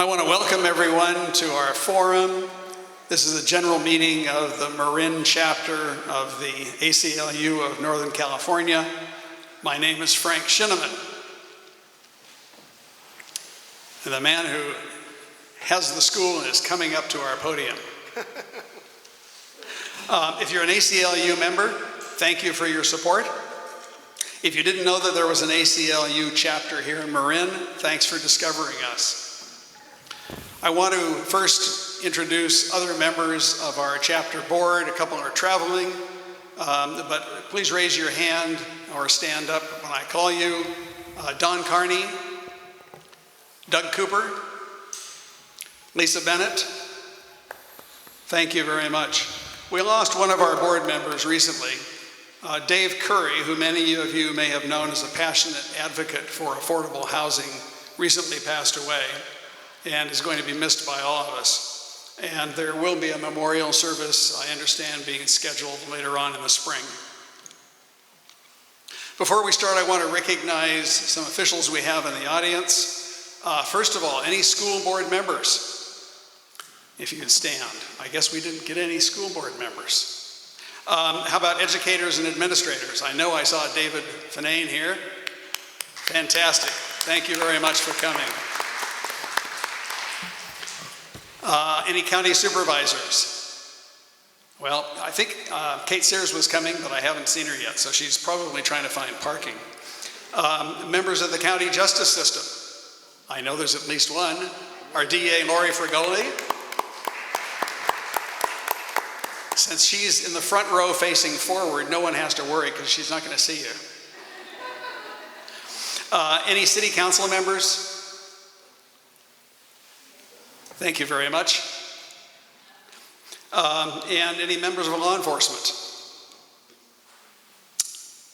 I want to welcome everyone to our forum. This is a general meeting of the Marin chapter of the ACLU of Northern California. My name is Frank Shinneman. And the man who has the school is coming up to our podium. If you're an ACLU member, thank you for your support. If you didn't know that there was an ACLU chapter here in Marin, thanks for discovering us. I want to first introduce other members of our chapter board. A couple are traveling, but please raise your hand or stand up when I call you. Don Carney, Doug Cooper, Lisa Bennett. Thank you very much. We lost one of our board members recently. Dave Curry, who many of you may have known as a passionate advocate for affordable housing, recently passed away and is going to be missed by all of us. And there will be a memorial service, I understand, being scheduled later on in the spring. Before we start, I want to recognize some officials we have in the audience. First of all, any school board members? If you could stand. I guess we didn't get any school board members. How about educators and administrators? I know I saw David Finane here. Fantastic. Thank you very much for coming. Any county supervisors? Well, I think Kate Sears was coming, but I haven't seen her yet, so she's probably trying to find parking. Members of the county justice system. I know there's at least one. Our DA, Lori Frigoli. Since she's in the front row facing forward, no one has to worry because she's not going to see you. Any city council members? Thank you very much. And any members of law enforcement?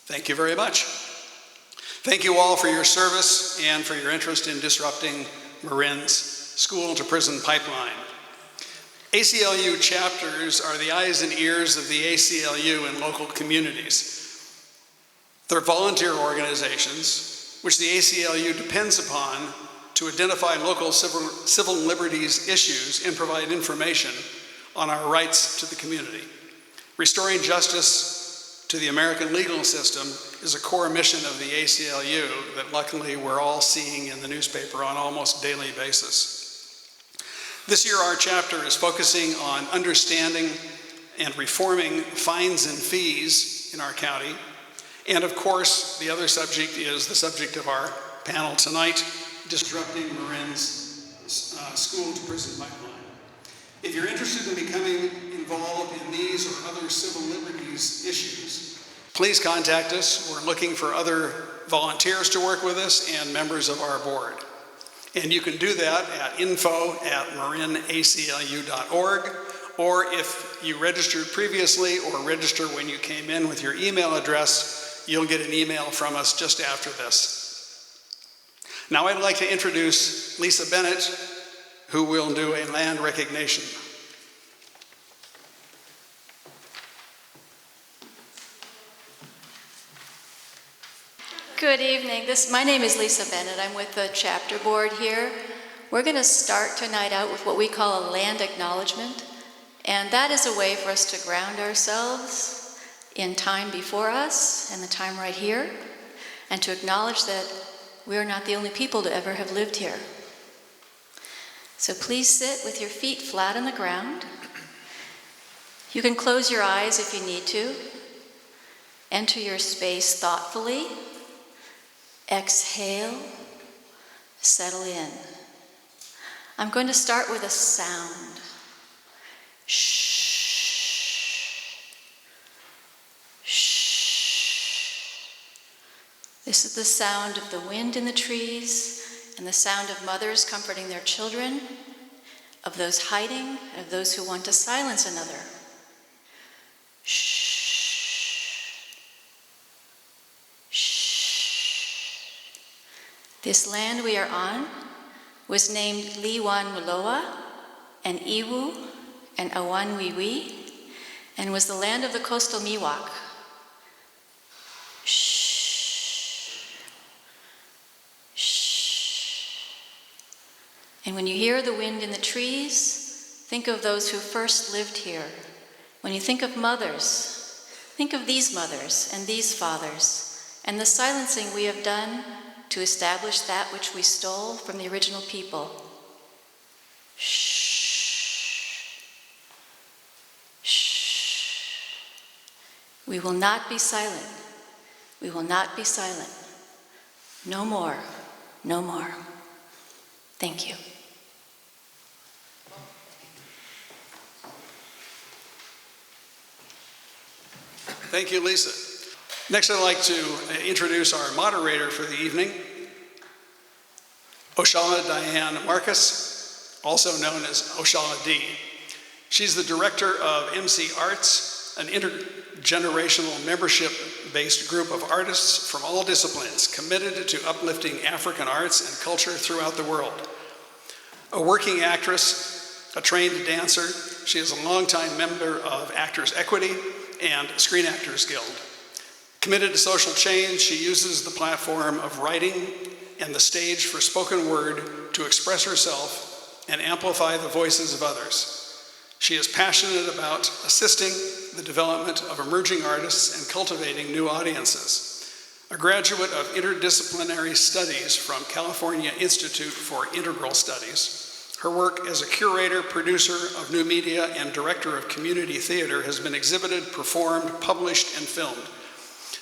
Thank you very much. Thank you all for your service and for your interest in disrupting Marin's school-to-prison pipeline. ACLU chapters are the eyes and ears of the ACLU in local communities. They're volunteer organizations which the ACLU depends upon to identify local civil liberties issues and provide information on our rights to the community. Restoring justice to the American legal system is a core mission of the ACLU that luckily we're all seeing in the newspaper on almost daily basis. This year our chapter is focusing on understanding and reforming fines and fees in our county. And of course, the other subject is the subject of our panel tonight, disrupting Marin's school-to-prison pipeline. If you're interested in becoming involved in these or other civil liberties issues, please contact us. We're looking for other volunteers to work with us and members of our board. And you can do that at info@marinaclu.org, or if you registered previously or register when you came in with your email address, you'll get an email from us just after this. Now I'd like to introduce Lisa Bennett, who will do a land recognition. Good evening. My name is Lisa Bennett. I'm with the chapter board here. We're going to start tonight out with what we call a land acknowledgement, and that is a way for us to ground ourselves in time before us and the time right here, and to acknowledge that we are not the only people to ever have lived here. So please sit with your feet flat on the ground. You can close your eyes if you need to. Enter your space thoughtfully. Exhale. Settle in. I'm going to start with a sound. Shh. This is the sound of the wind in the trees and the sound of mothers comforting their children, of those hiding, and of those who want to silence another. Shh. Shh. This land we are on was named Liwan Muloa and Iwu and Awan Wiwi, and was the land of the coastal Miwok. Shh. And when you hear the wind in the trees, think of those who first lived here. When you think of mothers, think of these mothers and these fathers, and the silencing we have done to establish that which we stole from the original people. Shh. Shh. We will not be silent. We will not be silent. No more. No more. Thank you. Thank you, Lisa. Next, I'd like to introduce our moderator for the evening, Oshalla Diana Marcus, also known as Oshalla D. She's the director of MC Arts, an intergenerational membership-based group of artists from all disciplines committed to uplifting African arts and culture throughout the world. A working actress, a trained dancer, she is a longtime member of Actors Equity and Screen Actors Guild. Committed to social change, she uses the platform of writing and the stage for spoken word to express herself and amplify the voices of others. She is passionate about assisting the development of emerging artists and cultivating new audiences. A graduate of interdisciplinary studies from California Institute for Integral Studies, her work as a curator, producer of new media, and director of community theater has been exhibited, performed, published, and filmed.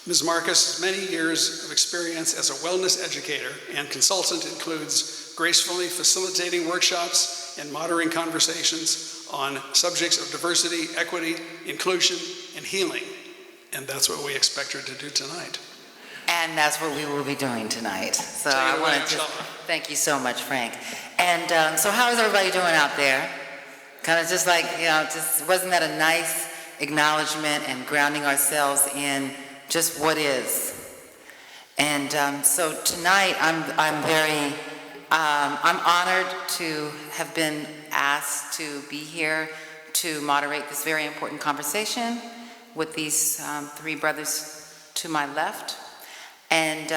Ms. Marcus' many years of experience as a wellness educator and consultant includes gracefully facilitating workshops and moderating conversations on subjects of diversity, equity, inclusion, and healing. And that's what we expect her to do tonight. And that's what we will be doing tonight. So I wanted to thank you so much, Frank. And so how is everybody doing out there? Kind of just like, just wasn't that a nice acknowledgement and grounding ourselves in just what is? And so tonight I'm honored to have been asked to be here to moderate this very important conversation with these three brothers to my left. And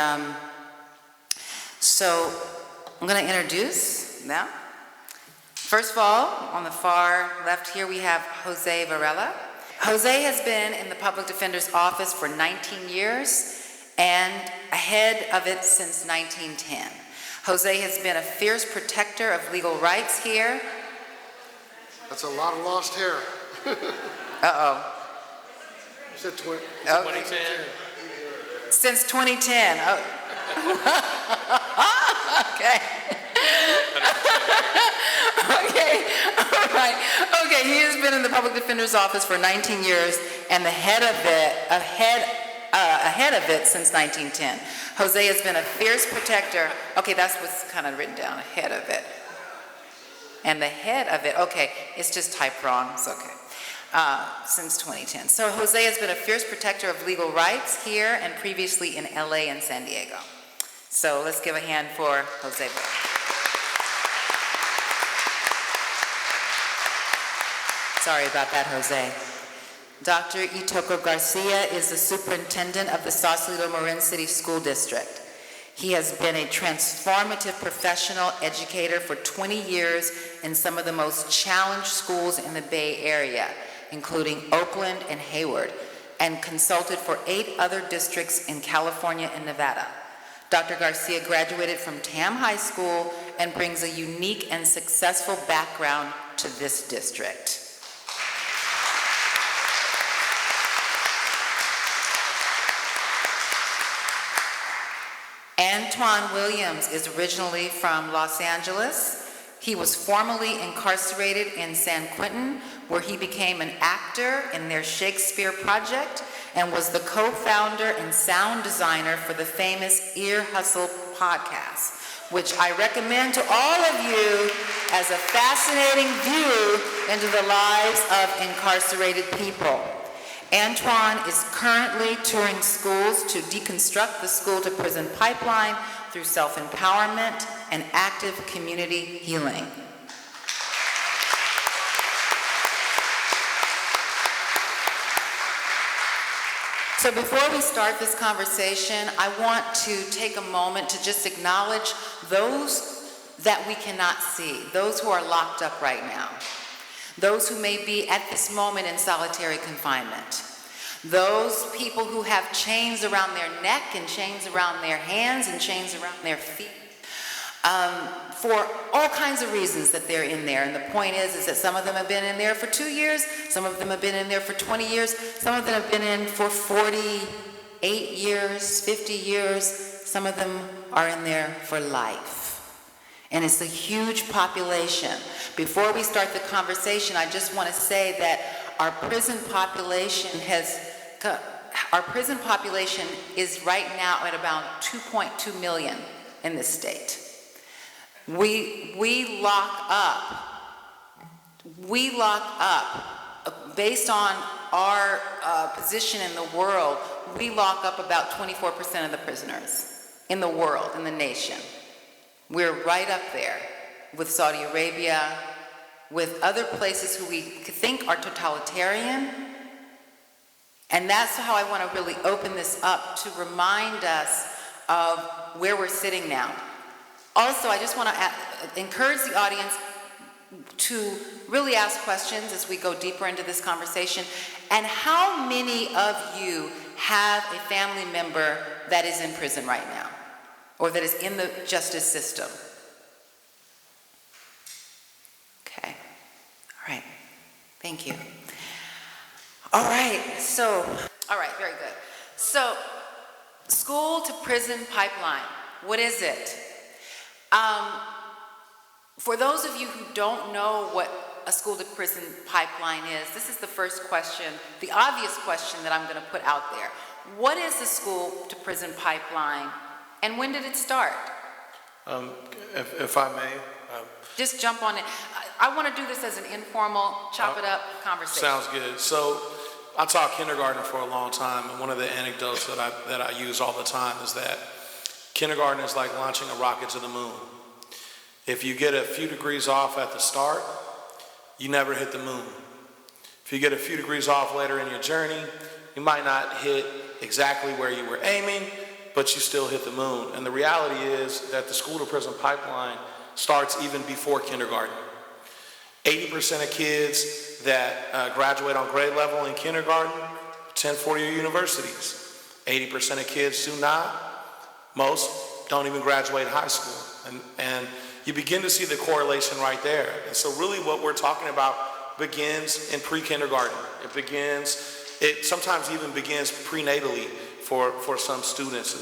so I'm going to introduce them. First of all, on the far left here, we have Jose Varela. Jose has been in the public defender's office for 19 years and ahead of it since 1910. Jose has been a fierce protector of legal rights here. That's a lot of lost hair. Uh-oh. You said 20. Oh. 2010. Since 2010. Oh. Okay. Okay. All right. Okay. He has been in the public defender's office for 19 years and the head of it since 1910. Jose has been a fierce protector. Okay, that's what's kind of written down. Ahead of it. And the head of it. Okay, it's just typed wrong. It's okay. Since 2010. So Jose has been a fierce protector of legal rights here and previously in LA and San Diego. So let's give a hand for Jose. Sorry about that, Jose. Dr. Itoko Garcia is the superintendent of the Sausalito Marin City School District. He has been a transformative professional educator for 20 years in some of the most challenged schools in the Bay Area, including Oakland and Hayward, and consulted for 8 other districts in California and Nevada. Dr. Garcia graduated from Tam High School and brings a unique and successful background to this district. Antwan Williams is originally from Los Angeles. He was formerly incarcerated in San Quentin, where he became an actor in their Shakespeare project and was the co-founder and sound designer for the famous Ear Hustle podcast, which I recommend to all of you as a fascinating view into the lives of incarcerated people. Antwan is currently touring schools to deconstruct the school-to-prison pipeline through self-empowerment and active community healing. So before we start this conversation, I want to take a moment to just acknowledge those that we cannot see, those who are locked up right now, those who may be at this moment in solitary confinement, those people who have chains around their neck and chains around their hands and chains around their feet, for all kinds of reasons that they're in there. And the point is that some of them have been in there for 2 years, some of them have been in there for 20 years, some of them have been in for 48 years, 50 years, some of them are in there for life. And it's a huge population. Before we start the conversation, I just want to say that our prison population is right now at about 2.2 million in this state. We lock up based on our position in the world. We lock up about 24% of the prisoners in the world, in the nation. We're right up there with Saudi Arabia, with other places who we think are totalitarian. And that's how I want to really open this up, to remind us of where we're sitting now. Also, I just want to encourage the audience to really ask questions as we go deeper into this conversation. And how many of you have a family member that is in prison right now, or that is in the justice system? Okay. All right. Thank you. All right. Very good. So, school to prison pipeline. What is it? For those of you who don't know what a school to prison pipeline is, this is the first question, the obvious question that I'm going to put out there. What is the school to prison pipeline, and when did it start? If I may. Just jump on it. I want to do this as an informal, chop it up conversation. Sounds good. So I taught kindergarten for a long time, and one of the anecdotes that I use all the time is that kindergarten is like launching a rocket to the moon. If you get a few degrees off at the start, you never hit the moon. If you get a few degrees off later in your journey, you might not hit exactly where you were aiming, but you still hit the moon. And the reality is that the school to prison pipeline starts even before kindergarten. 80% of kids that graduate on grade level in kindergarten attend four-year universities. 80% of kids do not. Most don't even graduate high school. And you begin to see the correlation right there. And so really what we're talking about begins in pre-kindergarten. It sometimes even begins prenatally for some students.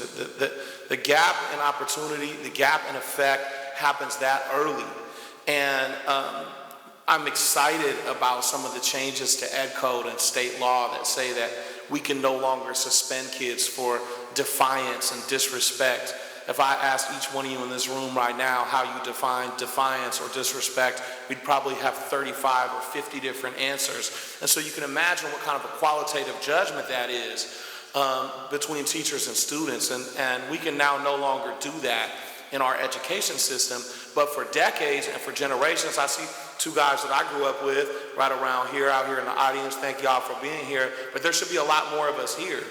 The gap in opportunity, the gap in effect happens that early. And I'm excited about some of the changes to Ed Code and state law that say that we can no longer suspend kids for defiance and disrespect. If I asked each one of you in this room right now how you define defiance or disrespect, we'd probably have 35 or 50 different answers. And so you can imagine what kind of a qualitative judgment that is between teachers and students. And we can now no longer do that in our education system. But for decades and for generations, I see two guys that I grew up with right around here, out here in the audience. Thank y'all for being here. But there should be a lot more of us here.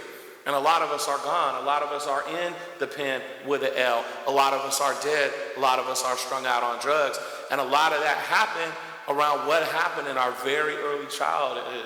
And a lot of us are gone. A lot of us are in the pen with an L. A lot of us are dead. A lot of us are strung out on drugs. And a lot of that happened around what happened in our very early childhood.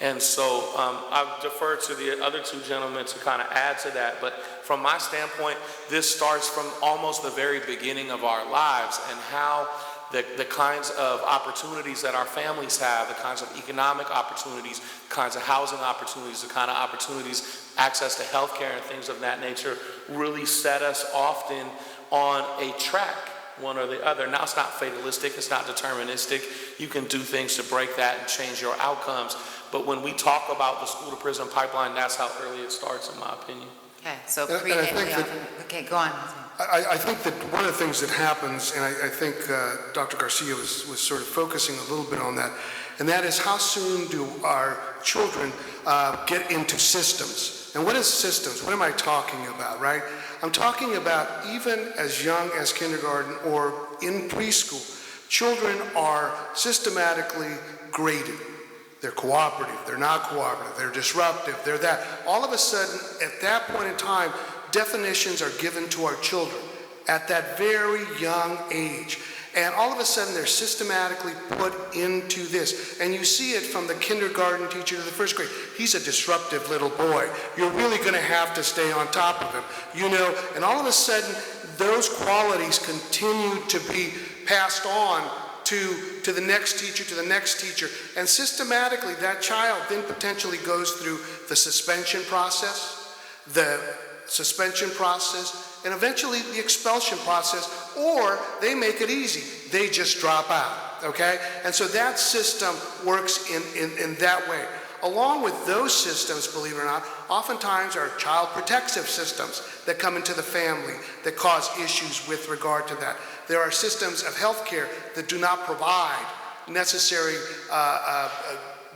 And so I've deferred to the other two gentlemen to kind of add to that. But from my standpoint, this starts from almost the very beginning of our lives, and how the kinds of opportunities that our families have, the kinds of economic opportunities, the kinds of housing opportunities, the kind of opportunities, access to healthcare and things of that nature really set us often on a track, one or the other. Now, it's not fatalistic, it's not deterministic. You can do things to break that and change your outcomes. But when we talk about the school to prison pipeline, that's how early it starts, in my opinion. Okay, so And I think that- okay, go on. I think that one of the things that happens, and I think Dr. Garcia was sort of focusing a little bit on that, and that is how soon do our children get into systems? And what is systems? What am I talking about, right? I'm talking about even as young as kindergarten or in preschool, children are systematically graded. They're cooperative, they're not cooperative, they're disruptive, they're that. All of a sudden, at that point in time, definitions are given to our children. at that very young age. And all of a sudden, they're systematically put into this. And you see it from the kindergarten teacher to the first grade. He's a disruptive little boy. You're really going to have to stay on top of him, you know. And all of a sudden, those qualities continue to be passed on to the next teacher, to the next teacher. And systematically, that child then potentially goes through the suspension process, and eventually the expulsion process, or they make it easy. They just drop out, okay? And so that system works in that way. Along with those systems, believe it or not, oftentimes are child protective systems that come into the family that cause issues with regard to that. There are systems of healthcare that do not provide necessary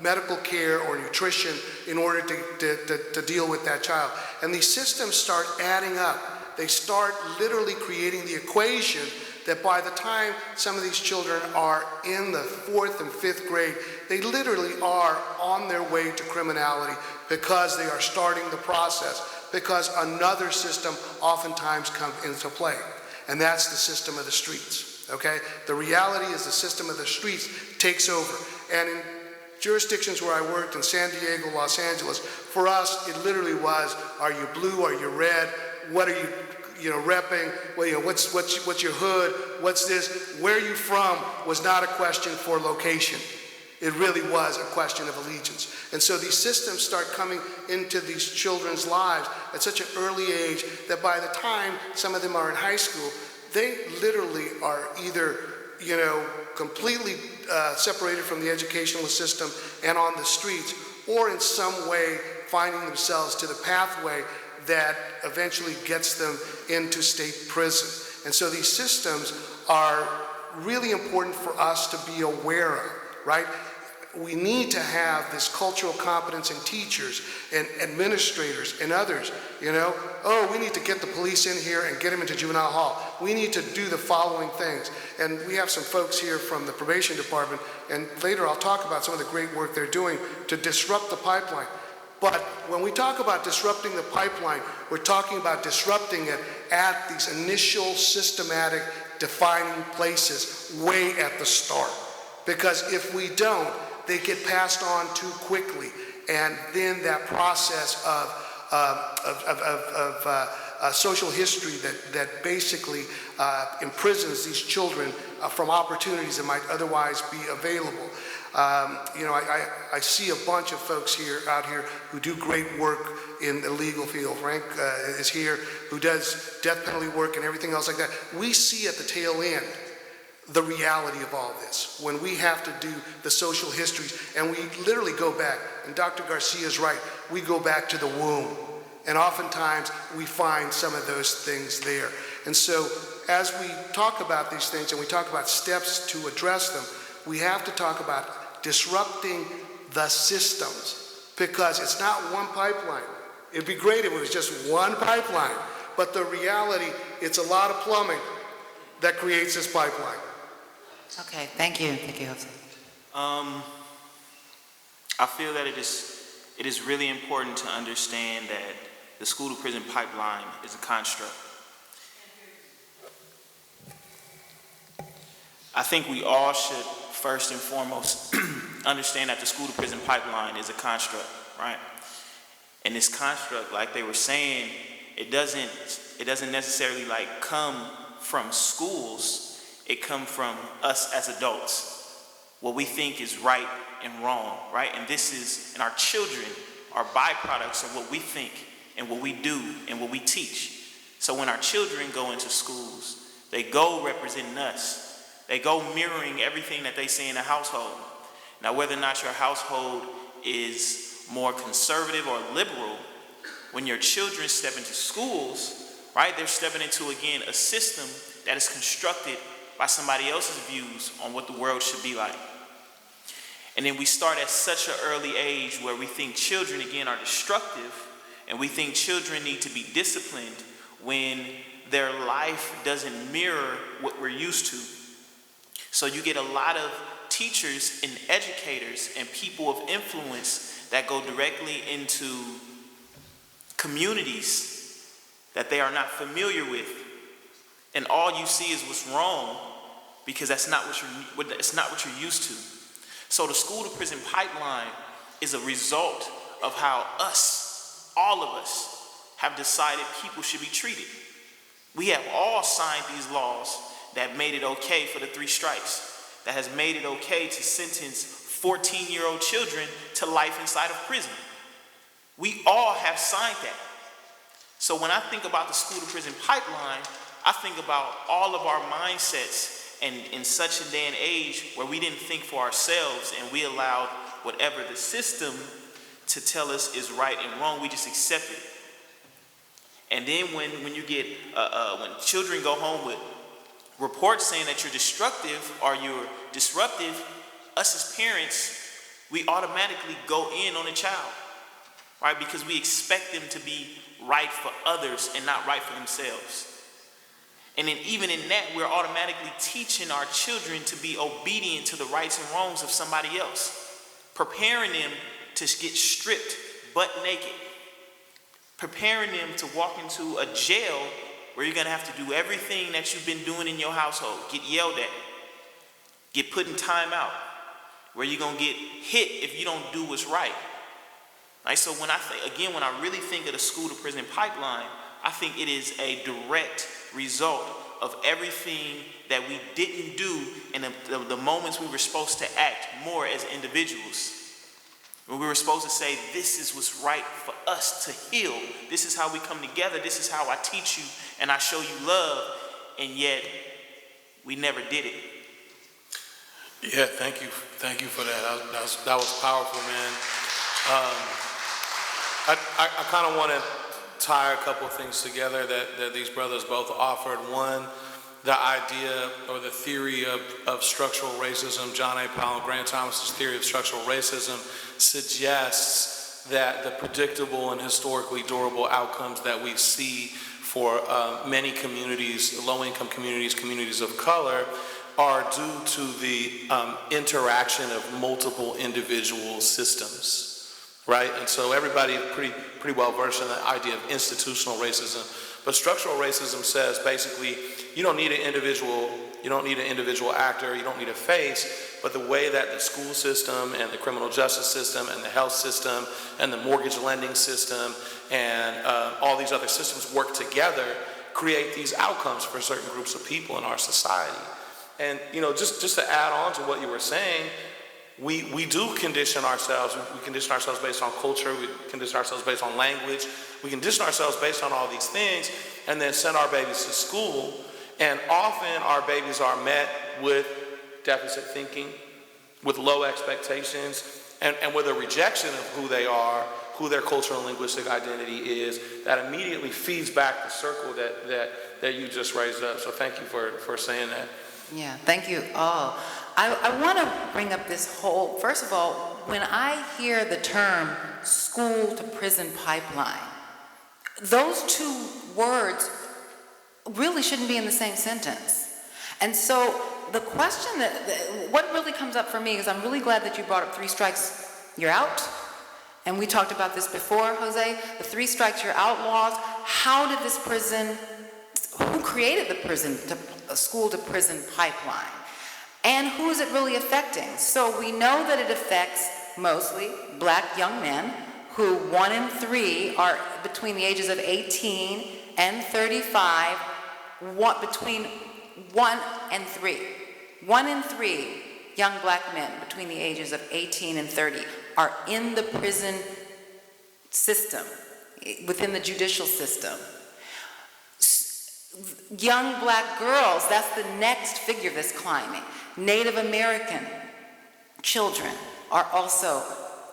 medical care or nutrition in order to deal with that child. And these systems start adding up. They start literally creating the equation that by the time some of these children are in the 4th and 5th grade, they literally are on their way to criminality because they are starting the process, because another system oftentimes comes into play, and that's the system of the streets, okay? The reality is the system of the streets takes over. And in jurisdictions where I worked in San Diego, Los Angeles, for us, it literally was, are you blue, are you red, what are you repping, well, what's your hood, what's this, where are you from was not a question for location. It really was a question of allegiance. And so these systems start coming into these children's lives at such an early age that by the time some of them are in high school, they literally are either, completely separated from the educational system and on the streets, or in some way finding themselves to the pathway that eventually gets them into state prison. And so these systems are really important for us to be aware of, right? We need to have this cultural competence in teachers and administrators and others, Oh, we need to get the police in here and get them into juvenile hall. We need to do the following things. And we have some folks here from the probation department, and later I'll talk about some of the great work they're doing to disrupt the pipeline. But when we talk about disrupting the pipeline, we're talking about disrupting it at these initial systematic defining places way at the start. Because if we don't, they get passed on too quickly. And then that process of social history that basically imprisons these children from opportunities that might otherwise be available. I see a bunch of folks out here who do great work in the legal field. Frank is here, who does death penalty work and everything else like that. We see at the tail end the reality of all this, when we have to do the social histories, and we literally go back, and Dr. Garcia's right, we go back to the womb, and oftentimes we find some of those things there. And so as we talk about these things and we talk about steps to address them, we have to talk about disrupting the systems, because it's not one pipeline. It'd be great if it was just one pipeline, but the reality, it's a lot of plumbing that creates this pipeline. Okay, thank you. Thank you, Jose. I feel that it is really important to understand that the school to prison pipeline is a construct. I think we all should first and foremost understand that the school to prison pipeline is a construct, right? And this construct, like they were saying, it doesn't necessarily come from schools. It comes from us as adults, what we think is right and wrong, right? And our children are byproducts of what we think and what we do and what we teach. So when our children go into schools, they go representing us. They go mirroring everything that they see in the household. Now, whether or not your household is more conservative or liberal, when your children step into schools, right, they're stepping into, again, a system that is constructed by somebody else's views on what the world should be like. And then we start at such an early age where we think children, again, are destructive, and we think children need to be disciplined when their life doesn't mirror what we're used to. So you get a lot of teachers and educators and people of influence that go directly into communities that they are not familiar with, and all you see is what's wrong because that's not what you're used to. So the school to prison pipeline is a result of how us, all of us, have decided people should be treated. We have all signed these laws that made it okay for the 3 strikes, that has made it okay to sentence 14-year-old children to life inside of prison. We all have signed that. So when I think about the school to prison pipeline, I think about all of our mindsets, and in such a day and age where we didn't think for ourselves and we allowed whatever the system to tell us is right and wrong, we just accept it. And then when you get, when children go home with reports saying that you're destructive or you're disruptive, us as parents, we automatically go in on a child, right? Because we expect them to be right for others and not right for themselves. And then even in that, we're automatically teaching our children to be obedient to the rights and wrongs of somebody else, preparing them to get stripped butt naked, preparing them to walk into a jail where you're going to have to do everything that you've been doing in your household, get yelled at, get put in timeout, where you're going to get hit if you don't do what's right. Right? So when I really think of the school to prison pipeline, I think it is a direct result of everything that we didn't do in the moments we were supposed to act more as individuals. When we were supposed to say, this is what's right for us to heal. This is how we come together. This is how I teach you and I show you love. And yet, we never did it. Yeah, thank you for that. That was powerful, man. I kind of want to tie a couple of things together that these brothers both offered. One, the idea or the theory of structural racism. John A. Powell and Grant Thomas's theory of structural racism suggests that the predictable and historically durable outcomes that we see for many communities, low-income communities, communities of color, are due to the interaction of multiple individual systems. Right? And so everybody pretty well versed in the idea of institutional racism. But structural racism says basically you don't need an individual actor, you don't need a face, but the way that the school system and the criminal justice system and the health system and the mortgage lending system and all these other systems work together create these outcomes for certain groups of people in our society. And just to add on to what you were saying, we do condition ourselves. We condition ourselves based on culture. We condition ourselves based on language. We condition ourselves based on all these things and then send our babies to school. And often our babies are met with deficit thinking, with low expectations, and with a rejection of who they are, who their cultural and linguistic identity is, that immediately feeds back the circle that you just raised up. So thank you for saying that. Yeah, thank you all. I want to bring up this whole, first of all, when I hear the term school to prison pipeline, those two words really shouldn't be in the same sentence. And so the question what really comes up for me is I'm really glad that you brought up 3 strikes, you're out. And we talked about this before, Jose, the 3 strikes, you're out laws. How did this who created the school to prison pipeline? And who is it really affecting? So we know that it affects mostly black young men who 1 in 3 are between the ages of 18 and 35, between 1 and 3. 1 in 3 young black men between the ages of 18 and 30 are in the prison system, within the judicial system. Young black girls, that's the next figure that's climbing. Native American children are also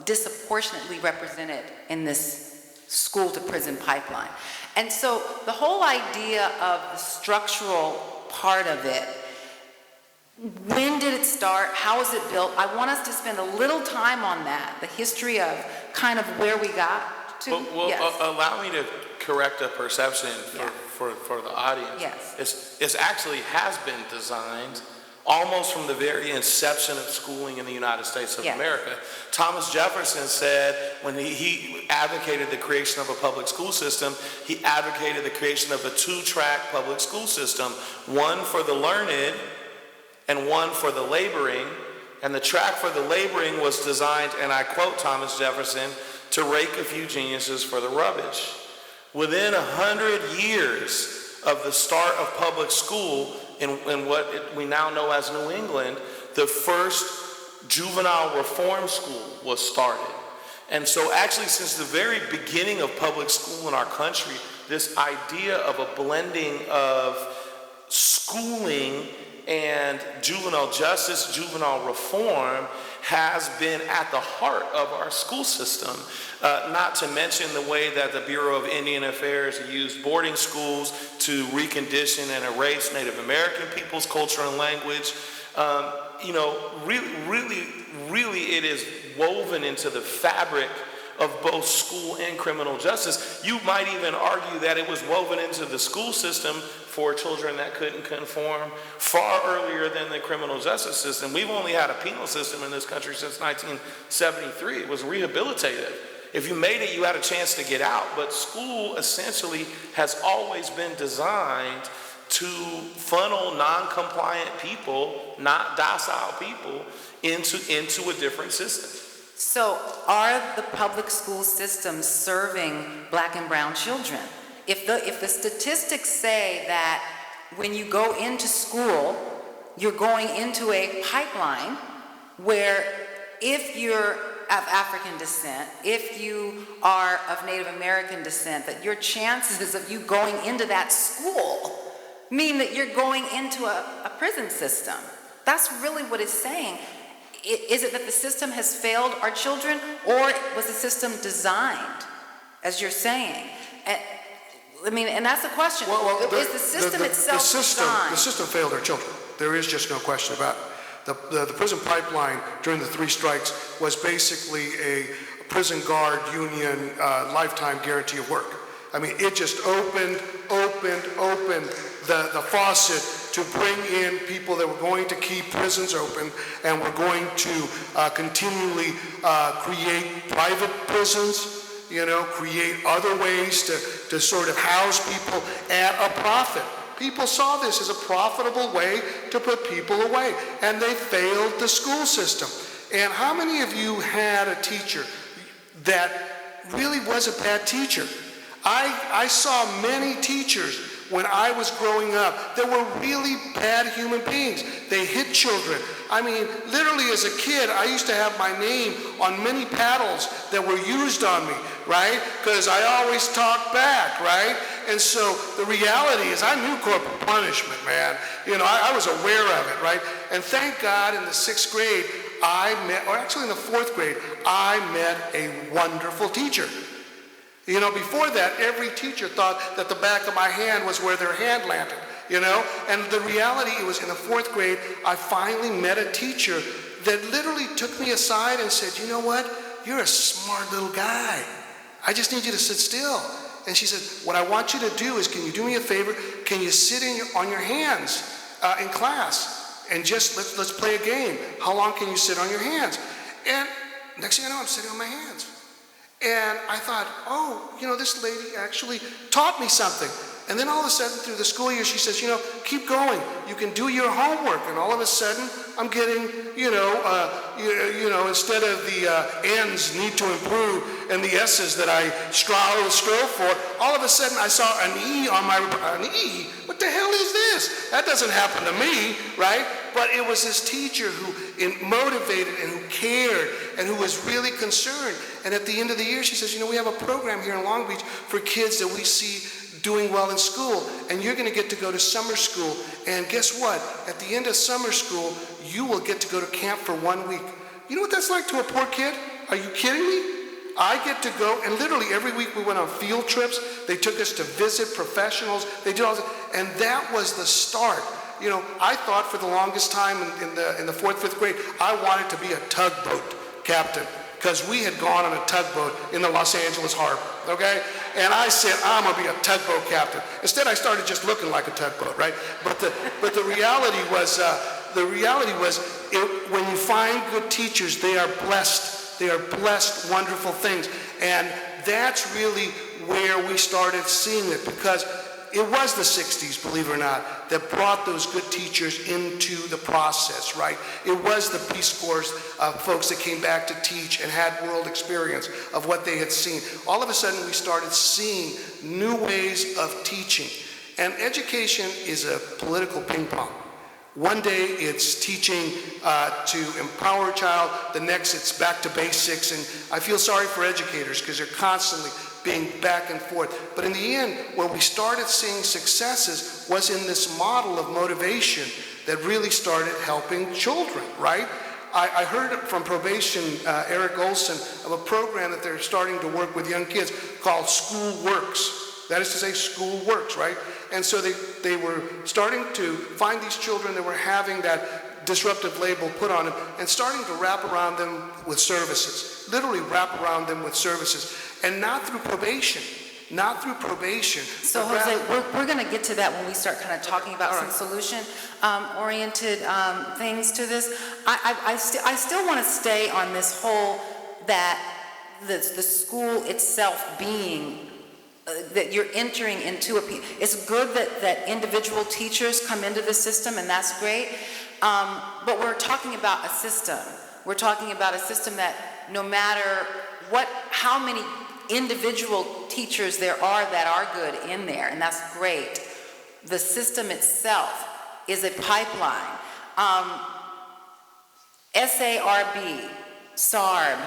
disproportionately represented in this school to prison pipeline. And so the whole idea of the structural part of it, when did it start? How was it built? I want us to spend a little time on that, the history of kind of where we got to. Well, yes. Allow me to correct a perception for the audience. Yes. It's actually has been designed almost from the very inception of schooling in the United States of Yes. America. Thomas Jefferson said when he advocated the creation of a public school system, he advocated the creation of a two-track public school system, one for the learned and one for the laboring. And the track for the laboring was designed, and I quote Thomas Jefferson, to rake a few geniuses for the rubbish. Within 100 years of the start of public school in what we now know as New England, the first juvenile reform school was started. And so actually since the very beginning of public school in our country, this idea of a blending of schooling and juvenile justice, juvenile reform has been at the heart of our school system. Not to mention the way that the Bureau of Indian Affairs used boarding schools to recondition and erase Native American people's culture and language. Really it is woven into the fabric of both school and criminal justice. You might even argue that it was woven into the school system for children that couldn't conform far earlier than the criminal justice system. We've only had a penal system in this country since 1973. It was rehabilitative. If you made it, you had a chance to get out. But school essentially has always been designed to funnel non-compliant people, not docile people, into a different system. So are the public school systems serving black and brown children? If the statistics say that when you go into school, you're going into a pipeline where if you're of African descent, if you are of Native American descent, that your chances of you going into that school mean that you're going into a prison system. That's really what it's saying. Is it that the system has failed our children, or was the system designed, as you're saying? And that's the question. Is the system itself designed? The system failed our children. There is just no question about it. The prison pipeline during the 3 strikes was basically a prison guard union lifetime guarantee of work. I mean, it just opened the faucet to bring in people that were going to keep prisons open and were going to continually create private prisons, create other ways to sort of house people at a profit. People saw this as a profitable way to put people away, and they failed the school system. And how many of you had a teacher that really was a bad teacher? I saw many teachers when I was growing up that were really bad human beings. They hit children. I mean, literally as a kid, I used to have my name on many paddles that were used on me, right? Because I always talked back, right? And so the reality is I knew corporal punishment, man. I was aware of it, right? And thank God in the 6th grade, in the 4th grade, I met a wonderful teacher. Before that, every teacher thought that the back of my hand was where their hand landed, And the reality, it was in the 4th grade, I finally met a teacher that literally took me aside and said, you know what? You're a smart little guy. I just need you to sit still. And she said, what I want you to do is, can you do me a favor? Can you sit on your hands in class? And just let's play a game. How long can you sit on your hands? And next thing I know, I'm sitting on my hands. And I thought, this lady actually taught me something. And then all of a sudden through the school year, she says, keep going. You can do your homework. And all of a sudden, I'm getting, instead of the N's need to improve and the S's that I strove for, all of a sudden I saw an E on an E. What the hell is this? That doesn't happen to me, right? But it was this teacher who motivated and who cared and who was really concerned. And at the end of the year, she says, we have a program here in Long Beach for kids that we see doing well in school, and you're going to get to go to summer school. And guess what? At the end of summer school, you will get to go to camp for 1 week. You know what that's like to a poor kid? Are you kidding me? I get to go, and literally every week we went on field trips. They took us to visit professionals. They did all this, and that was the start. I thought for the longest time in the 4th, 5th grade, I wanted to be a tugboat captain, because we had gone on a tugboat in the Los Angeles harbor, okay? And I said, I'm gonna be a tugboat captain. Instead, I started just looking like a tugboat, right? But the reality was, the reality was, when you find good teachers, they are blessed. They are blessed, wonderful things. And that's really where we started seeing it, because it was the 60s, believe it or not, that brought those good teachers into the process, right? It was the Peace Corps folks that came back to teach and had world experience of what they had seen. All of a sudden, we started seeing new ways of teaching. And education is a political ping pong. One day it's teaching to empower a child, the next it's back to basics, and I feel sorry for educators because they're constantly being back and forth. But in the end, where we started seeing successes was in this model of motivation that really started helping children, right? I heard from probation, Eric Olson, of a program that they're starting to work with young kids called School Works. That is to say, School Works, right? And so they were starting to find these children that were having that disruptive label put on them and starting to wrap around them with services, literally wrap around them with services, and not through probation, not through probation. So Jose, we're going to get to that when we start kind of talking about some solution-oriented things to this. I still want to stay on this whole, that the school itself being that you're entering into it's good that individual teachers come into the system, and that's great. But we're talking about a system. We're talking about a system that no matter how many individual teachers there are that are good in there, and that's great. The system itself is a pipeline. SARB, SARB,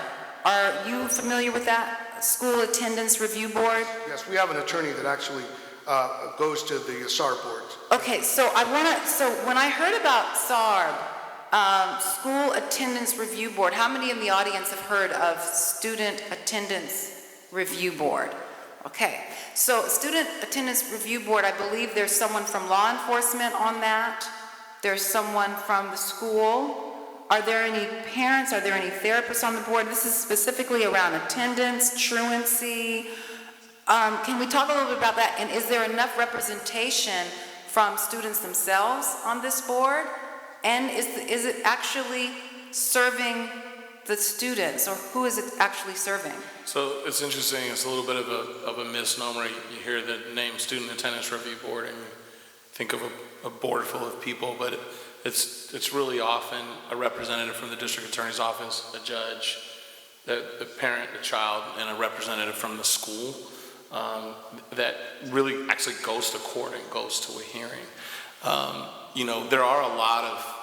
are you familiar with that? School Attendance Review Board? Yes, we have an attorney that actually goes to the SARB boards. Okay, so when I heard about SARB, School Attendance Review Board, how many in the audience have heard of Student Attendance Review Board? Okay, so Student Attendance Review Board, I believe there's someone from law enforcement on that. There's someone from the school. Are there any parents? Are there any therapists on the board? This is specifically around attendance, truancy. Can we talk a little bit about that? And is there enough representation from students themselves on this board? And is it actually serving the students, or who is it actually serving? So it's interesting, it's a little bit of a misnomer. You hear the name Student Attendance Review Board and you think of a board full of people, but it's really often a representative from the district attorney's office, a judge, the parent, the child, and a representative from the school that really actually goes to court and goes to a hearing. There are a lot of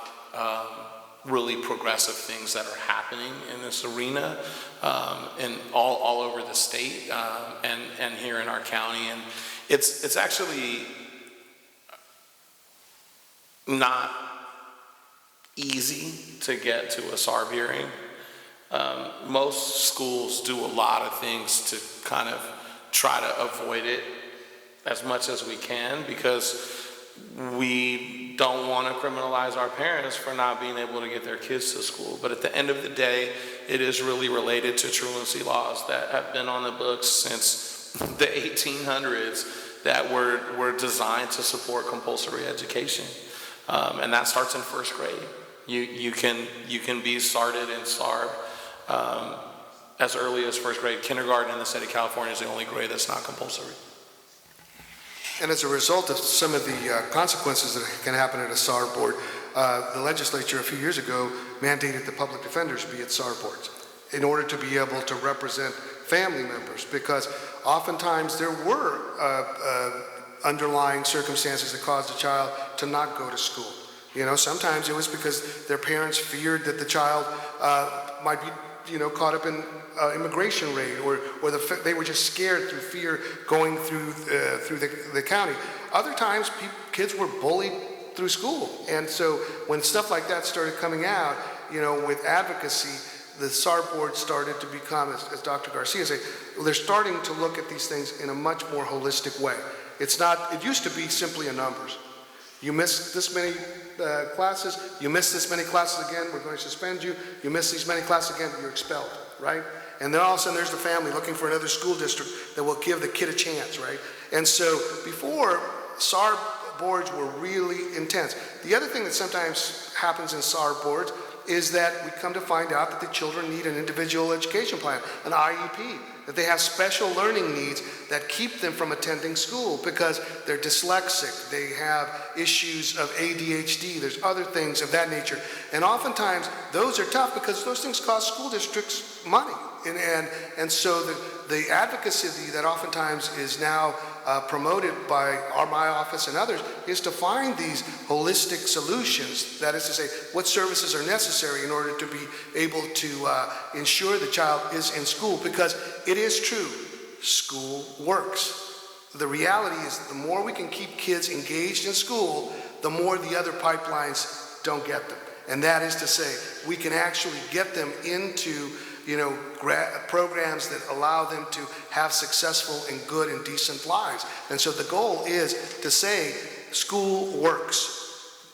really progressive things that are happening in this arena and all over the state and here in our county, and it's actually not easy to get to a SARB hearing. Most schools do a lot of things to kind of try to avoid it as much as we can, because we don't want to criminalize our parents for not being able to get their kids to school. But at the end of the day, it is really related to truancy laws that have been on the books since the 1800s that were designed to support compulsory education. And that starts in first grade. You can be started in SARB as early as first grade. Kindergarten in the state of California is the only grade that's not compulsory. And as a result of some of the consequences that can happen at a SARB board, the legislature a few years ago mandated the public defenders be at SARB boards in order to be able to represent family members, because oftentimes there were underlying circumstances that caused a child to not go to school. Sometimes it was because their parents feared that the child might be caught up in immigration raid, or they were just scared through fear going through the county. Other times, kids were bullied through school, and so when stuff like that started coming out, with advocacy, the SARB board started to become, as Dr. Garcia said, they're starting to look at these things in a much more holistic way. It used to be simply a numbers. You missed this many classes, you missed this many classes again, we're going to suspend you. You missed these many classes again, you're expelled, right? And then all of a sudden there's the family looking for another school district that will give the kid a chance, right? And so before, SARB boards were really intense. The other thing that sometimes happens in SAR boards is that we come to find out that the children need an individual education plan, an IEP, that they have special learning needs that keep them from attending school because they're dyslexic, they have issues of ADHD, there's other things of that nature. And oftentimes those are tough because those things cost school districts money. And so the advocacy that oftentimes is now promoted by my office and others is to find these holistic solutions. That is to say, what services are necessary in order to be able to ensure the child is in school, because it is true, school works. The reality is the more we can keep kids engaged in school, the more the other pipelines don't get them. And that is to say, we can actually get them into programs that allow them to have successful and good and decent lives. And so the goal is to say school works.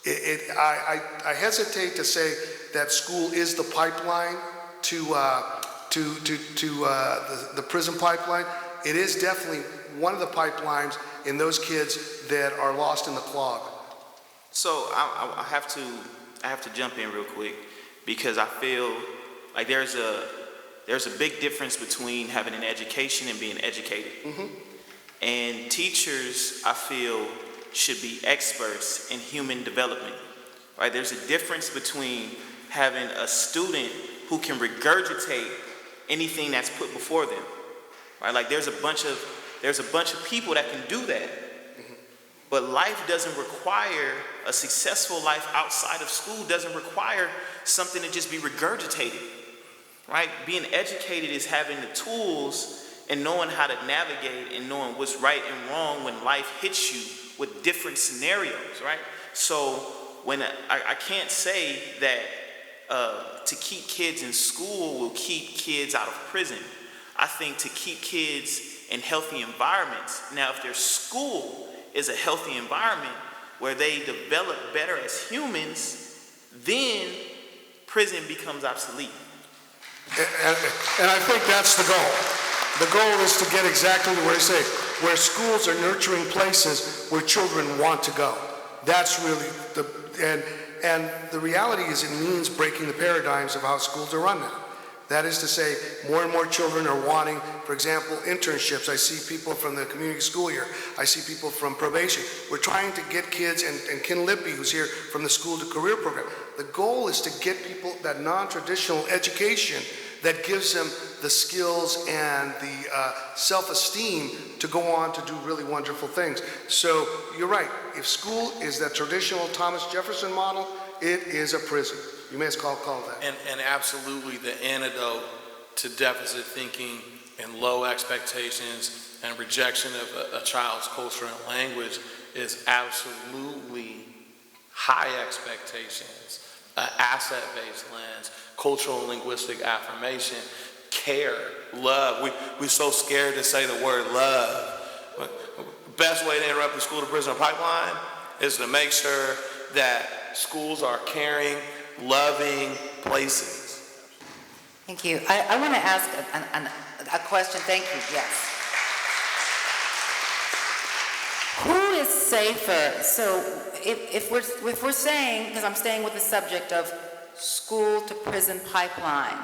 I hesitate to say that school is the pipeline to the prison pipeline. It is definitely one of the pipelines in those kids that are lost in the clog. So I have to jump in real quick because I feel like there's a big difference between having an education and being educated. Mm-hmm. And teachers, I feel, should be experts in human development. Right? There's a difference between having a student who can regurgitate anything that's put before them. Right? Like there's a bunch of people that can do that. Mm-hmm. But life doesn't require a successful life outside of school doesn't require something to just be regurgitated. Right? Being educated is having the tools and knowing how to navigate and knowing what's right and wrong when life hits you with different scenarios, right? So when I can't say that to keep kids in school will keep kids out of prison. I think to keep kids in healthy environments. Now, if their school is a healthy environment where they develop better as humans, then prison becomes obsolete. And I think that's the goal. The goal is to get exactly where you say, where schools are nurturing places where children want to go. That's really and the reality is it means breaking the paradigms of how schools are run now. That is to say, more and more children are wanting, for example, internships. I see people from the community school year. I see people from probation. We're trying to get kids, and Ken Lippy, who's here from the school to career program. The goal is to get people that non-traditional education that gives them the skills and the self-esteem to go on to do really wonderful things. So you're right. If school is that traditional Thomas Jefferson model, it is a prison. You may as well call that. And absolutely the antidote to deficit thinking and low expectations and rejection of a child's culture and language is absolutely high expectations, asset-based lens, cultural and linguistic affirmation, care, love. We're so scared to say the word love. Best way to interrupt the school to prison pipeline is to make sure that schools are caring, loving places. Thank you. I want to ask a question. Thank you. Yes. Who is safer? So if we're saying, because I'm staying with the subject of school to prison pipeline,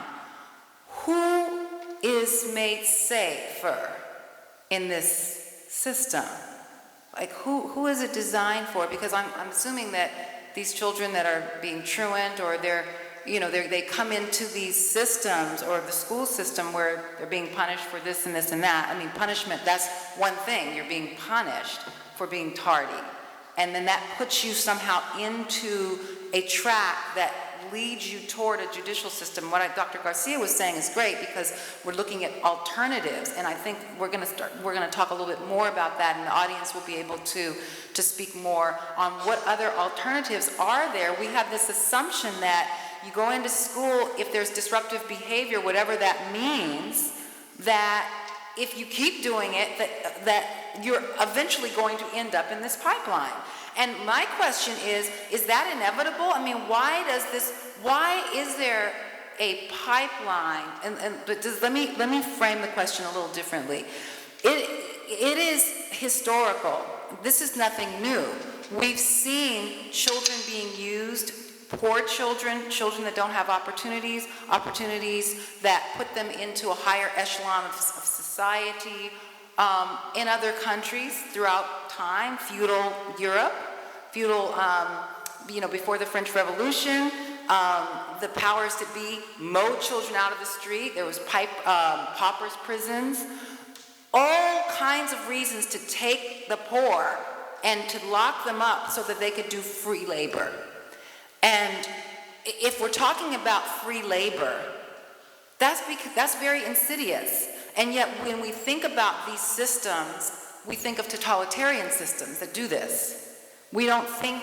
who is made safer in this system? Like who is it designed for? Because I'm assuming that these children that are being truant or they come into these systems or the school system where they're being punished for this and this and that. I mean, punishment, that's one thing. You're being punished for being tardy. And then that puts you somehow into a track that leads you toward a judicial system. What Dr. Garcia was saying is great because we're looking at alternatives, and I think we're going to talk a little bit more about that, and the audience will be able to speak more on what other alternatives are there. We have this assumption that you go into school, if there's disruptive behavior, whatever that means, that if you keep doing it, that you're eventually going to end up in this pipeline. And my question is that inevitable? I mean, why is there a pipeline? Let me frame the question a little differently. It is historical This is nothing new. We've seen children being used, poor children, children that don't have opportunities that put them into a higher echelon of society in other countries throughout time, feudal Europe, before the French Revolution. The powers that be mowed children out of the street. There was paupers prisons. All kinds of reasons to take the poor and to lock them up so that they could do free labor. And if we're talking about free labor, that's very insidious. And yet when we think about these systems, we think of totalitarian systems that do this. We don't think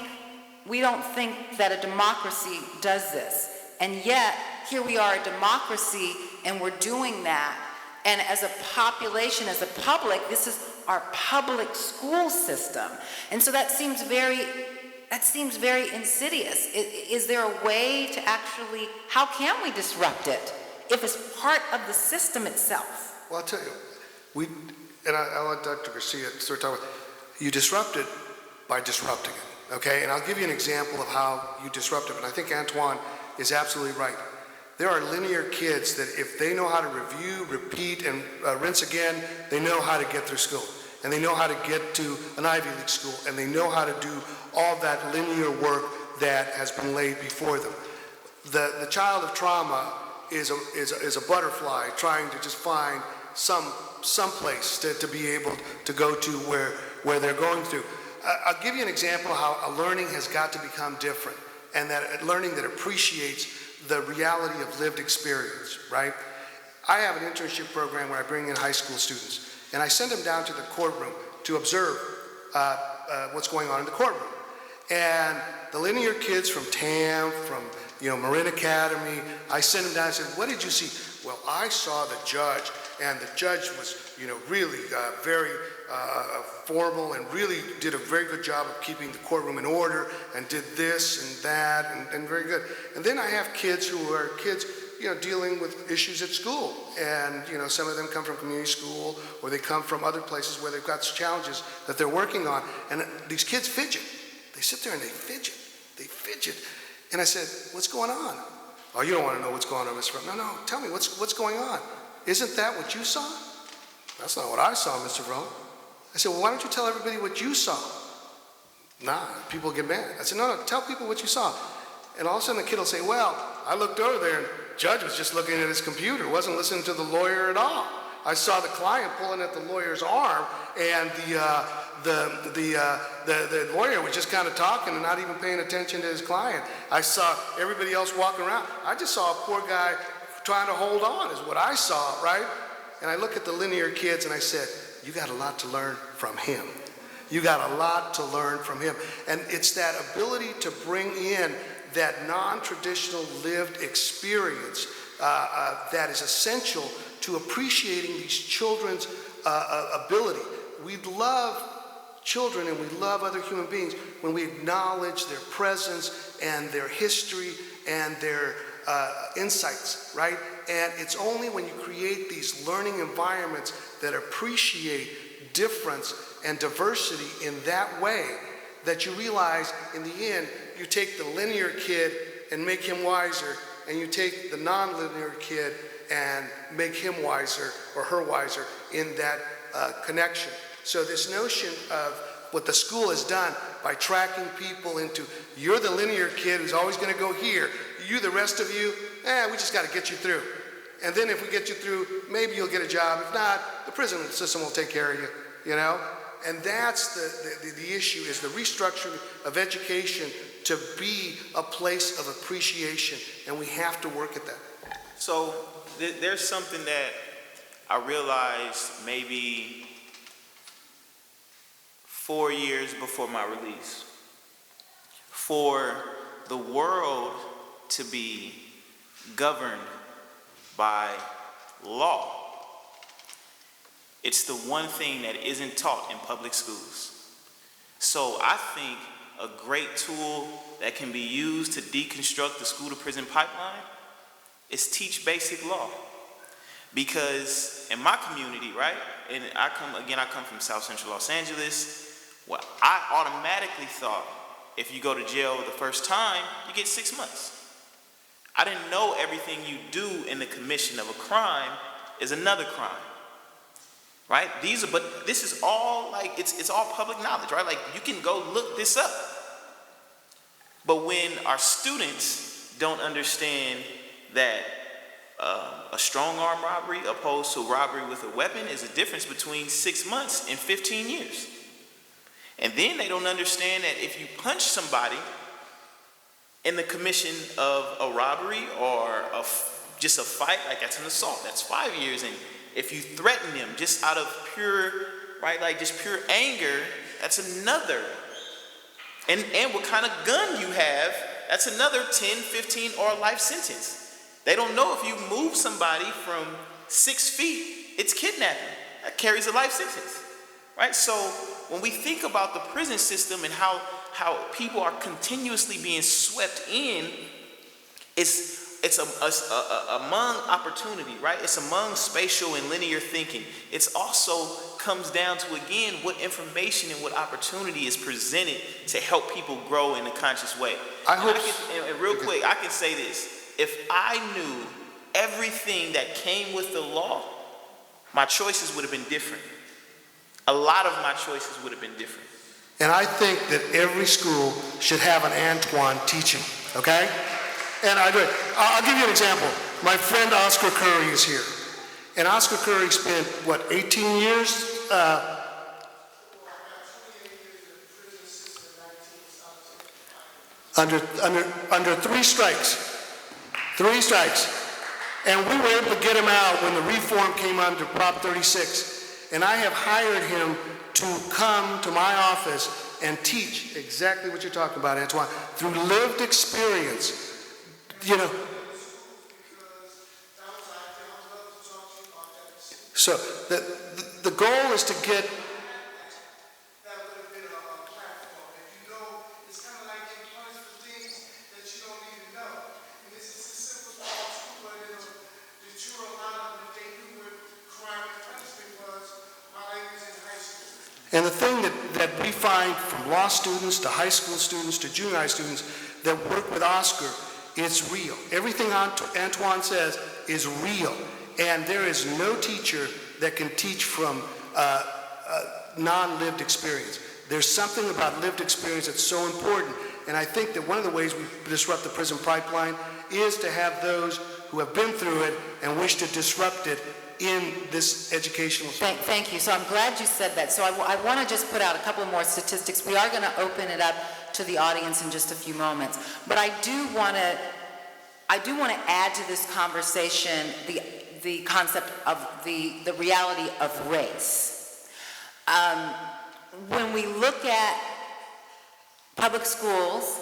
that a democracy does this. And yet, here we are, a democracy, and we're doing that. And as a population, as a public, this is our public school system. And so that seems very insidious. Is there a way to actually, how can we disrupt it if it's part of the system itself? Well, I'll tell you, I'll let Dr. Garcia start talking about, you disrupt it by disrupting it, okay? And I'll give you an example of how you disrupt it, and I think Antwan is absolutely right. There are linear kids that if they know how to review, repeat, and rinse again, they know how to get through school. And they know how to get to an Ivy League school, and they know how to do all that linear work that has been laid before them. The child of trauma is a butterfly trying to just find some place to be able to go to where they're going through. I'll give you an example of how a learning has got to become different, and that learning that appreciates the reality of lived experience, right? I have an internship program where I bring in high school students, and I send them down to the courtroom to observe what's going on in the courtroom. And the linear kids from TAM, from Marin Academy, I send them down and said, what did you see? Well, I saw the judge, and the judge was really very formal and really did a very good job of keeping the courtroom in order and did this and that and very good. And then I have kids who are dealing with issues at school, and some of them come from community school, or they come from other places where they've got challenges that they're working on, and these kids fidget. They sit there and they fidget. And I said, what's going on? Oh, you don't want to know what's going on, Mr. Vroom. No, tell me, what's going on? Isn't that what you saw? That's not what I saw, Mr. Vroom. I said, well, why don't you tell everybody what you saw? Nah, people get mad. I said, no, tell people what you saw. And all of a sudden the kid will say, well, I looked over there and the judge was just looking at his computer, wasn't listening to the lawyer at all. I saw the client pulling at the lawyer's arm, and the lawyer was just kind of talking and not even paying attention to his client. I saw everybody else walking around. I just saw a poor guy trying to hold on is what I saw, right? And I look at the linear kids and I said, you got a lot to learn from him. You got a lot to learn from him. And it's that ability to bring in that non-traditional lived experience that is essential to appreciating these children's ability. We love children and we love other human beings when we acknowledge their presence and their history and their insights, right? And it's only when you create these learning environments that appreciate difference and diversity in that way that you realize in the end, you take the linear kid and make him wiser, and you take the non-linear kid and make him wiser or her wiser in that connection. So this notion of what the school has done by tracking people into, you're the linear kid who's always going to go here, you, the rest of you, we just got to get you through. And then if we get you through, maybe you'll get a job. If not, the prison system will take care of you, And that's the issue, is the restructuring of education to be a place of appreciation, and we have to work at that. So there's something that I realized maybe 4 years before my release. For the world to be governed by law, it's the one thing that isn't taught in public schools. So I think a great tool that can be used to deconstruct the school-to-prison pipeline is teach basic law. Because in my community, right, and I come from South Central Los Angeles, Well, I automatically thought if you go to jail the first time, you get 6 months. I didn't know everything you do in the commission of a crime is another crime, right? But this is all like, it's all public knowledge, right? Like, you can go look this up. But when our students don't understand that a strong arm robbery opposed to robbery with a weapon is a difference between 6 months and 15 years. And then they don't understand that if you punch somebody in the commission of a robbery or just a fight, like that's an assault, that's 5 years. And if you threaten them just out of pure, right, like just pure anger, that's another. And what kind of gun you have, that's another 10, 15, or a life sentence. They don't know if you move somebody from 6 feet, it's kidnapping. That carries a life sentence, right? So when we think about the prison system and how people are continuously being swept in, it's among opportunity, right? It's among spatial and linear thinking. It's also comes down to, again, what information and what opportunity is presented to help people grow in a conscious way. And real quick, I can say this. If I knew everything that came with the law, my choices would have been different. A lot of my choices would have been different. And I think that every school should have an Antwan teaching, okay? And I do. I'll give you an example. My friend Oscar Curry is here. And Oscar Curry spent, 18 years? Under 3 strikes. 3 strikes. And we were able to get him out when the reform came under Prop 36. And I have hired him to come to my office and teach exactly what you're talking about, Antwan, through lived experience. You know. So the goal is to get. That would have been a platform. If you know, it's kind of like getting punished for things that you don't even know. And this is as simple as school, but it'll deter a lot of them if they knew what crime and punishment was while they was in high school. And the thing that we find from law students to high school students to junior high students that work with Oscar, it's real. Everything Antwan says is real. And there is no teacher that can teach from non-lived experience. There's something about lived experience that's so important. And I think that one of the ways we disrupt the prison pipeline is to have those who have been through it and wish to disrupt it in this educational system. Thank you. So I'm glad you said that. So I want to just put out a couple more statistics. We are going to open it up to the audience in just a few moments. But I do want to add to this conversation the concept of the reality of race. When we look at public schools,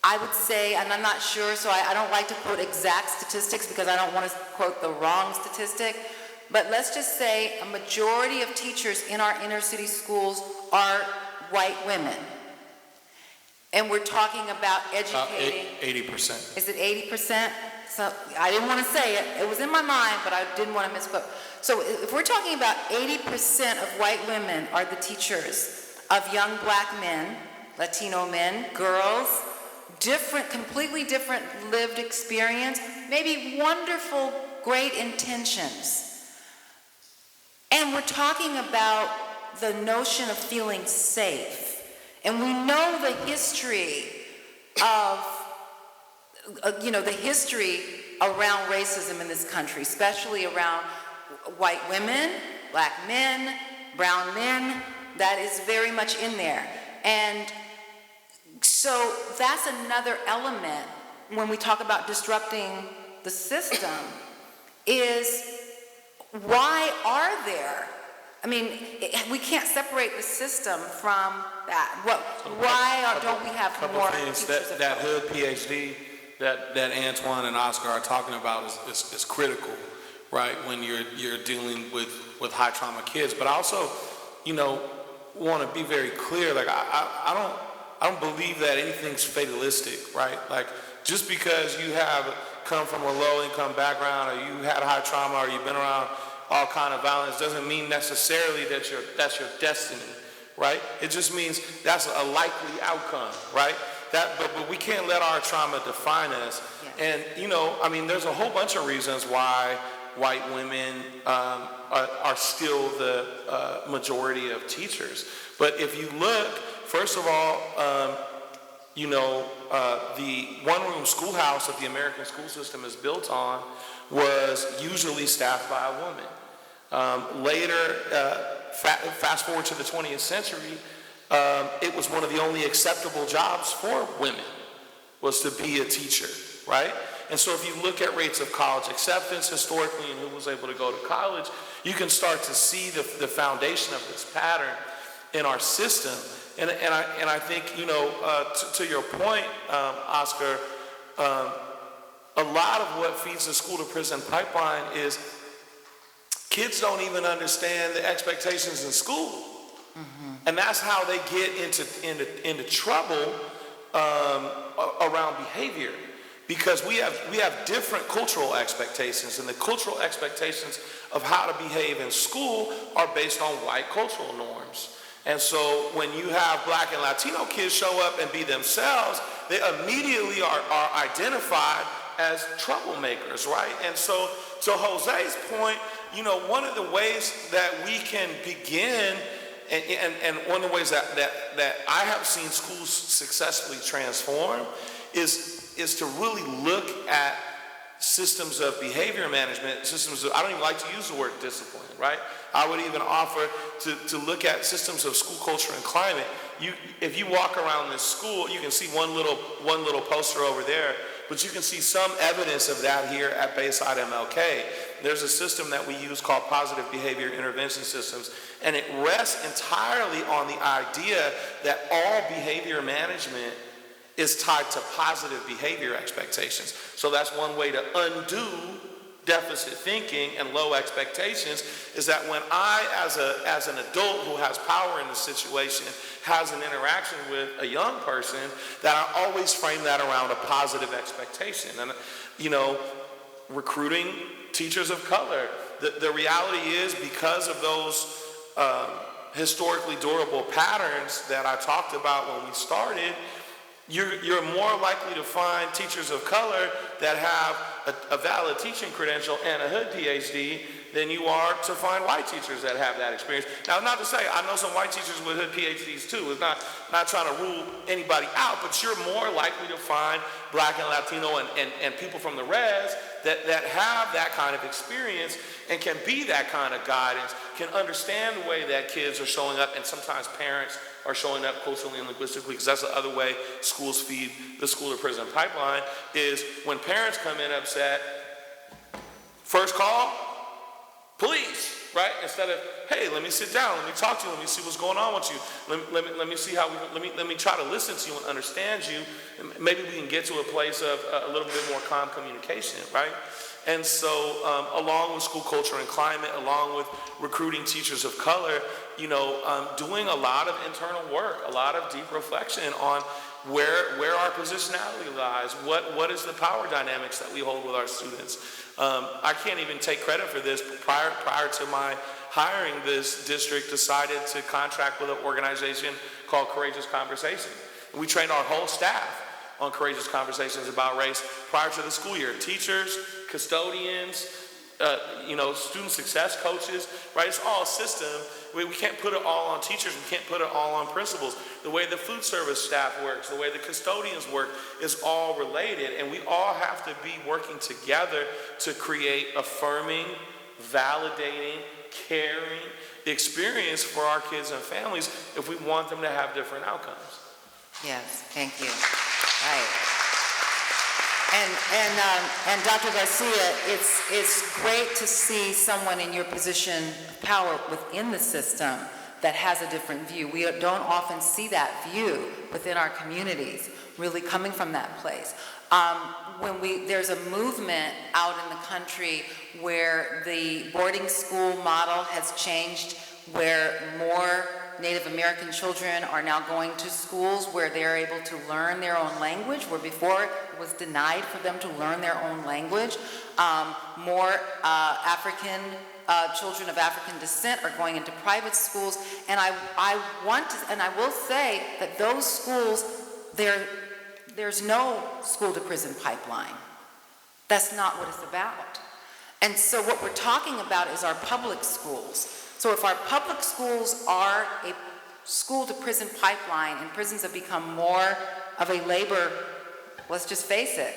I would say, and I'm not sure, so I don't like to quote exact statistics because I don't want to quote the wrong statistic, but let's just say a majority of teachers in our inner city schools are white women. And we're talking about educating. 80%. Is it 80%? So I didn't want to say it. It was in my mind, but I didn't want to misquote. So if we're talking about 80% of white women are the teachers of young black men, Latino men, girls, completely different lived experience, maybe wonderful, great intentions. And we're talking about the notion of feeling safe. And we know the history of the history around racism in this country, especially around white women, black men, brown men, that is very much in there. And so that's another element when we talk about disrupting the system, is why are there, we can't separate the system from that. Don't we have more things teachers of that color? hood PhD that Antwan and Oscar are talking about is critical, right? When you're dealing with high trauma kids. But I also, want to be very clear. Like I don't believe that anything's fatalistic, right? Like just because you have come from a low income background, or you had high trauma, or you've been around all kind of violence, doesn't mean necessarily that's your destiny, right? It just means that's a likely outcome, right? But we can't let our trauma define us. Yes. And, there's a whole bunch of reasons why white women are still the majority of teachers. But if you look, first of all, the one-room schoolhouse that the American school system is built on was usually staffed by a woman. Later, fast forward to the 20th century, it was one of the only acceptable jobs for women was to be a teacher, right? And so if you look at rates of college acceptance historically and who was able to go to college, you can start to see the foundation of this pattern in our system. And I think, to your point, Oscar, a lot of what feeds the school to prison pipeline is kids don't even understand the expectations in school. Mm-hmm. And that's how they get into trouble around behavior. Because we have different cultural expectations, and the cultural expectations of how to behave in school are based on white cultural norms. And so when you have Black and Latino kids show up and be themselves, they immediately are identified as troublemakers, right? And so to Jose's point, one of the ways that we can begin, and one of the ways that I have seen schools successfully transform is to really look at systems of behavior management, I don't even like to use the word discipline, right? I would even offer to look at systems of school culture and climate. If you walk around this school, you can see one little poster over there, but you can see some evidence of that here at Bayside MLK. There's a system that we use called positive behavior intervention systems, and it rests entirely on the idea that all behavior management is tied to positive behavior expectations. So that's one way to undo deficit thinking and low expectations, is that when I, as an adult who has power in the situation, has an interaction with a young person, that I always frame that around a positive expectation. And, recruiting teachers of color, the reality is, because of those historically durable patterns that I talked about when we started, you're more likely to find teachers of color that have a valid teaching credential and a hood PhD than you are to find white teachers that have that experience. Now, not to say, I know some white teachers with hood PhDs too. It's not trying to rule anybody out, but you're more likely to find Black and Latino and people from the res that have that kind of experience and can be that kind of guidance, can understand the way that kids are showing up, and sometimes parents are showing up culturally and linguistically, because that's the other way schools feed the school to prison pipeline, is when parents come in upset, first call, police, right? Instead of, hey, let me sit down, let me talk to you, let me see what's going on with you, let me see how let me try to listen to you and understand you, and maybe we can get to a place of a little bit more calm communication, right? And so along with school culture and climate, along with recruiting teachers of color, doing a lot of internal work, a lot of deep reflection on where our positionality lies, what is the power dynamics that we hold with our students. I can't even take credit for this, but prior to my hiring, this district decided to contract with an organization called Courageous Conversation. And we trained our whole staff on Courageous Conversations about race prior to the school year. Teachers, custodians, student success coaches, right? It's all a system. We can't put it all on teachers. We can't put it all on principals. The way the food service staff works, the way the custodians work is all related, and we all have to be working together to create affirming, validating, caring experience for our kids and families if we want them to have different outcomes. Yes, thank you. Right. And Dr. Garcia, it's great to see someone in your position of power within the system that has a different view. We don't often see that view within our communities, really coming from that place. There's a movement out in the country where the boarding school model has changed, where more Native American children are now going to schools where they're able to learn their own language, where before it was denied for them to learn their own language. More African children of African descent are going into private schools. And I will say that those schools, there's no school to prison pipeline. That's not what it's about. And so what we're talking about is our public schools. So if our public schools are a school to prison pipeline, and prisons have become more of a labor, let's just face it,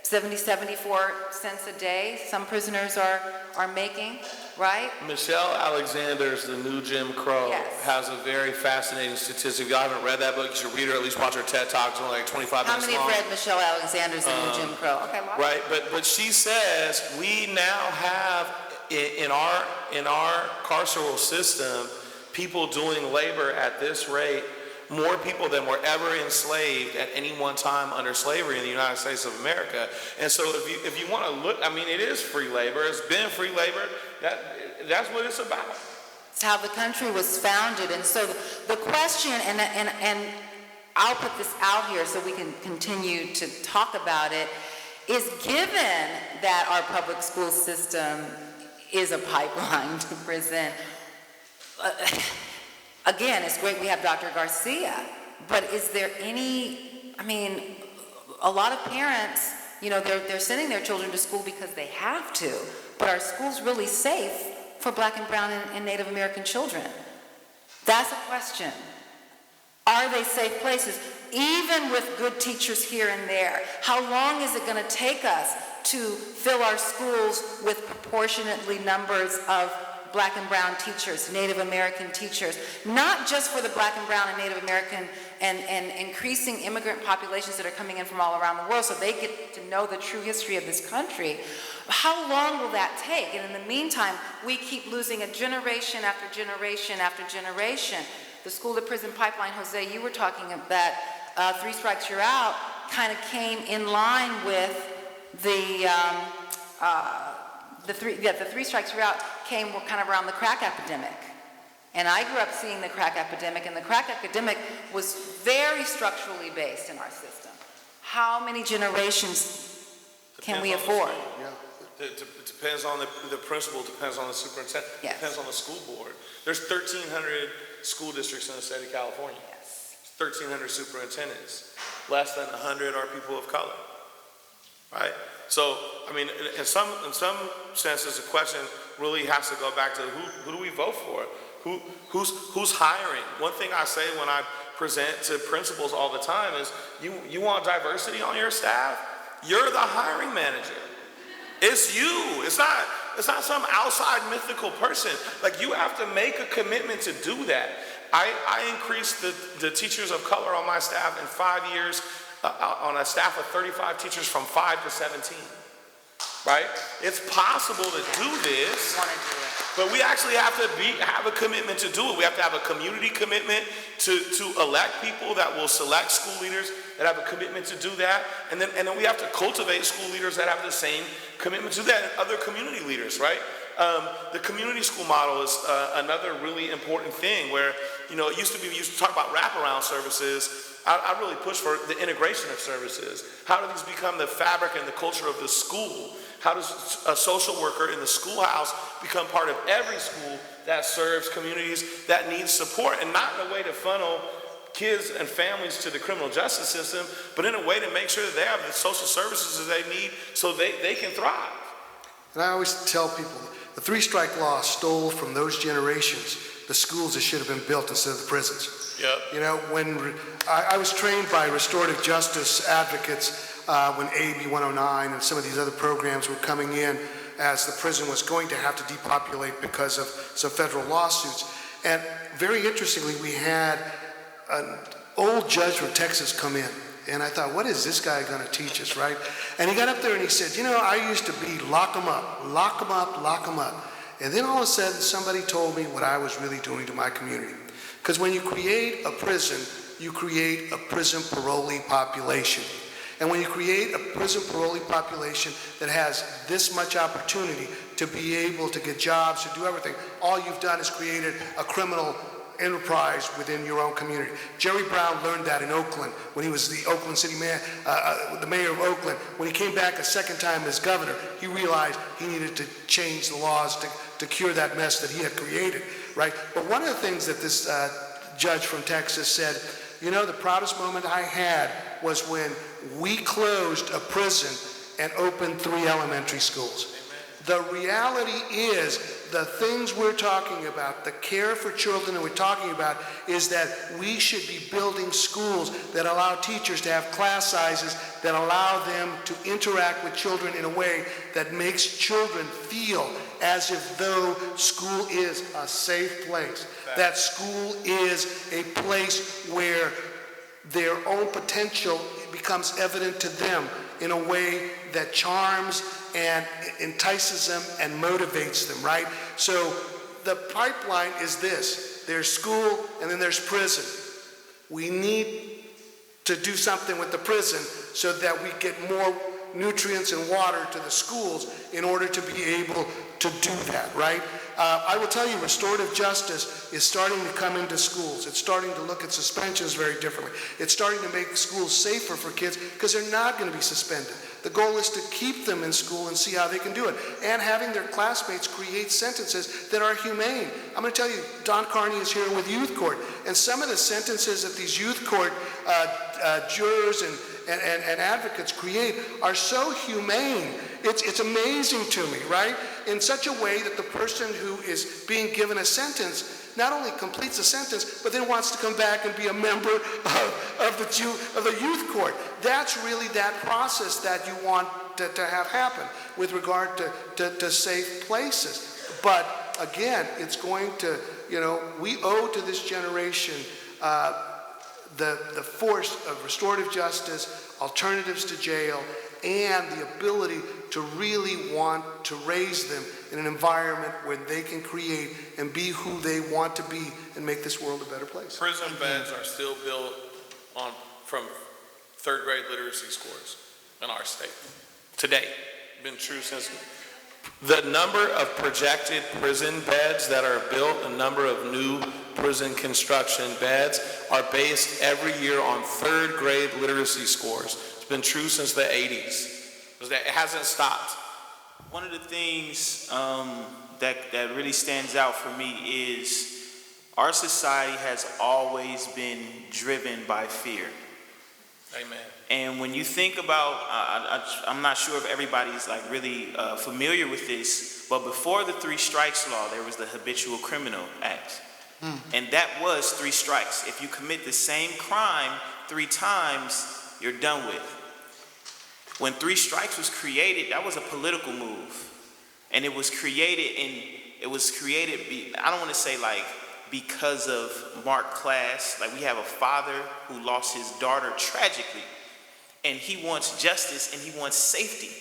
74 cents a day some prisoners are making, right? Michelle Alexander's The New Jim Crow Yes. has a very fascinating statistic. If you haven't read that book, you should read her, at least watch her TED Talk. It's only like 25 How minutes many long. have read Michelle Alexander's The New Jim Crow? Okay, Mark. Right, but she says we now have in our carceral system people doing labor at this rate, more people than were ever enslaved at any one time under slavery in the United States of America. And so if you want to look, I mean, it is free labor. It's been free labor. That's what it's about. It's how the country was founded. And so the question, and I'll put this out here so we can continue to talk about it, is given that our public school system is a pipeline to prison, again, it's great we have Dr. Garcia, but is there any, I mean, a lot of parents, you know, they're sending their children to school because they have to, but are schools really safe for Black and brown and Native American children? That's a question. Are they safe places? Even with good teachers here and there, how long is it going to take us to fill our schools with proportionately numbers of Black and brown teachers, Native American teachers, not just for the Black and brown and Native American and increasing immigrant populations that are coming in from all around the world so they get to know the true history of this country. How long will that take? And in the meantime, we keep losing a generation after generation after generation. The school to prison pipeline, Jose, you were talking about that 3 strikes you're out, kind of came in line with the 3 strikes you're out came kind of around the crack epidemic. And I grew up seeing the crack epidemic, and the crack epidemic was very structurally based in our system. How many generations can we afford? It depends on the principal, depends on the superintendent, Yes. depends on the school board. There's 1,300 school districts in the state of California. Yes. 1,300 superintendents. Less than 100 are people of color, right? So, I mean, in some senses, the question really has to go back to who do we vote for? Who's hiring? One thing I say when I present to principals all the time is, you want diversity on your staff? You're the hiring manager. It's you. It's not some outside mythical person. Like, you have to make a commitment to do that. I increased the teachers of color on my staff in 5 years, on a staff of 35 teachers, from 5 to 17. Right? It's possible to do this, but we actually have to have a commitment to do it. We have to have a community commitment to elect people that will select school leaders that have a commitment to do that, and then we have to cultivate school leaders that have the same commitment to that, and other community leaders, right? The community school model is another really important thing where, you know, it used to be, we used to talk about wraparound services. I really push for the integration of services. How do these become the fabric and the culture of the school? How does a social worker in the schoolhouse become part of every school that serves communities that need support, and not in a way to funnel kids and families to the criminal justice system, but in a way to make sure that they have the social services that they need so they can thrive. And I always tell people, the 3-strike law stole from those generations the schools that should have been built instead of the prisons. Yep. You know, when I was trained by restorative justice advocates when AB 109 and some of these other programs were coming in, as the prison was going to have to depopulate because of some federal lawsuits. And very interestingly, we had an old judge from Texas come in. And I thought, what is this guy going to teach us, right? And he got up there and he said, you know, I used to be lock 'em up, lock 'em up, lock 'em up. And then all of a sudden, somebody told me what I was really doing to my community. Because when you create a prison, you create a prison parolee population. And when you create a prison parolee population that has this much opportunity to be able to get jobs, to do everything, all you've done is created a criminal enterprise within your own community. Jerry Brown learned that in Oakland when he was the Oakland City mayor, the mayor of Oakland. When he came back a second time as governor, he realized he needed to change the laws to to cure that mess that he had created, right? But one of the things that this judge from Texas said, you know, the proudest moment I had was when we closed a prison and opened 3 elementary schools. The reality is, the things we're talking about, the care for children that we're talking about, is that we should be building schools that allow teachers to have class sizes that allow them to interact with children in a way that makes children feel as if though school is a safe place, that school is a place where their own potential becomes evident to them in a way that charms and entices them and motivates them, right? So the pipeline is this. There's school and then there's prison. We need to do something with the prison so that we get more nutrients and water to the schools in order to be able to do that, right? I will tell you, restorative justice is starting to come into schools. It's starting to look at suspensions very differently. It's starting to make schools safer for kids because they're not going to be suspended. The goal is to keep them in school and see how they can do it. And having their classmates create sentences that are humane. I'm going to tell you, Don Carney is here with youth court. And some of the sentences that these youth court jurors and advocates create are so humane. It's amazing to me, right? In such a way that the person who is being given a sentence not only completes a sentence, but then wants to come back and be a member of the youth court. That's really that process that you want to have happen with regard to safe places. But again, it's going to, we owe to this generation the force of restorative justice, alternatives to jail, and the ability to really want to raise them in an environment where they can create and be who they want to be and make this world a better place. Prison beds are still built from third grade literacy scores in our state. Today, been true since. The number of projected prison beds that are built, the number of new prison construction beds are based every year on third grade literacy scores. It's been true since the 80s. It hasn't stopped. One of the things that really stands out for me is our society has always been driven by fear. Amen. And when you think about, I'm not sure if everybody's like really familiar with this, but before the 3 strikes law, there was the Habitual Criminal Act. And that was 3 strikes. If you commit the same crime 3 times, you're done with. When 3 strikes was created, that was a political move. And it was created I don't want to say like because of marked class. Like, we have a father who lost his daughter tragically, and he wants justice and he wants safety.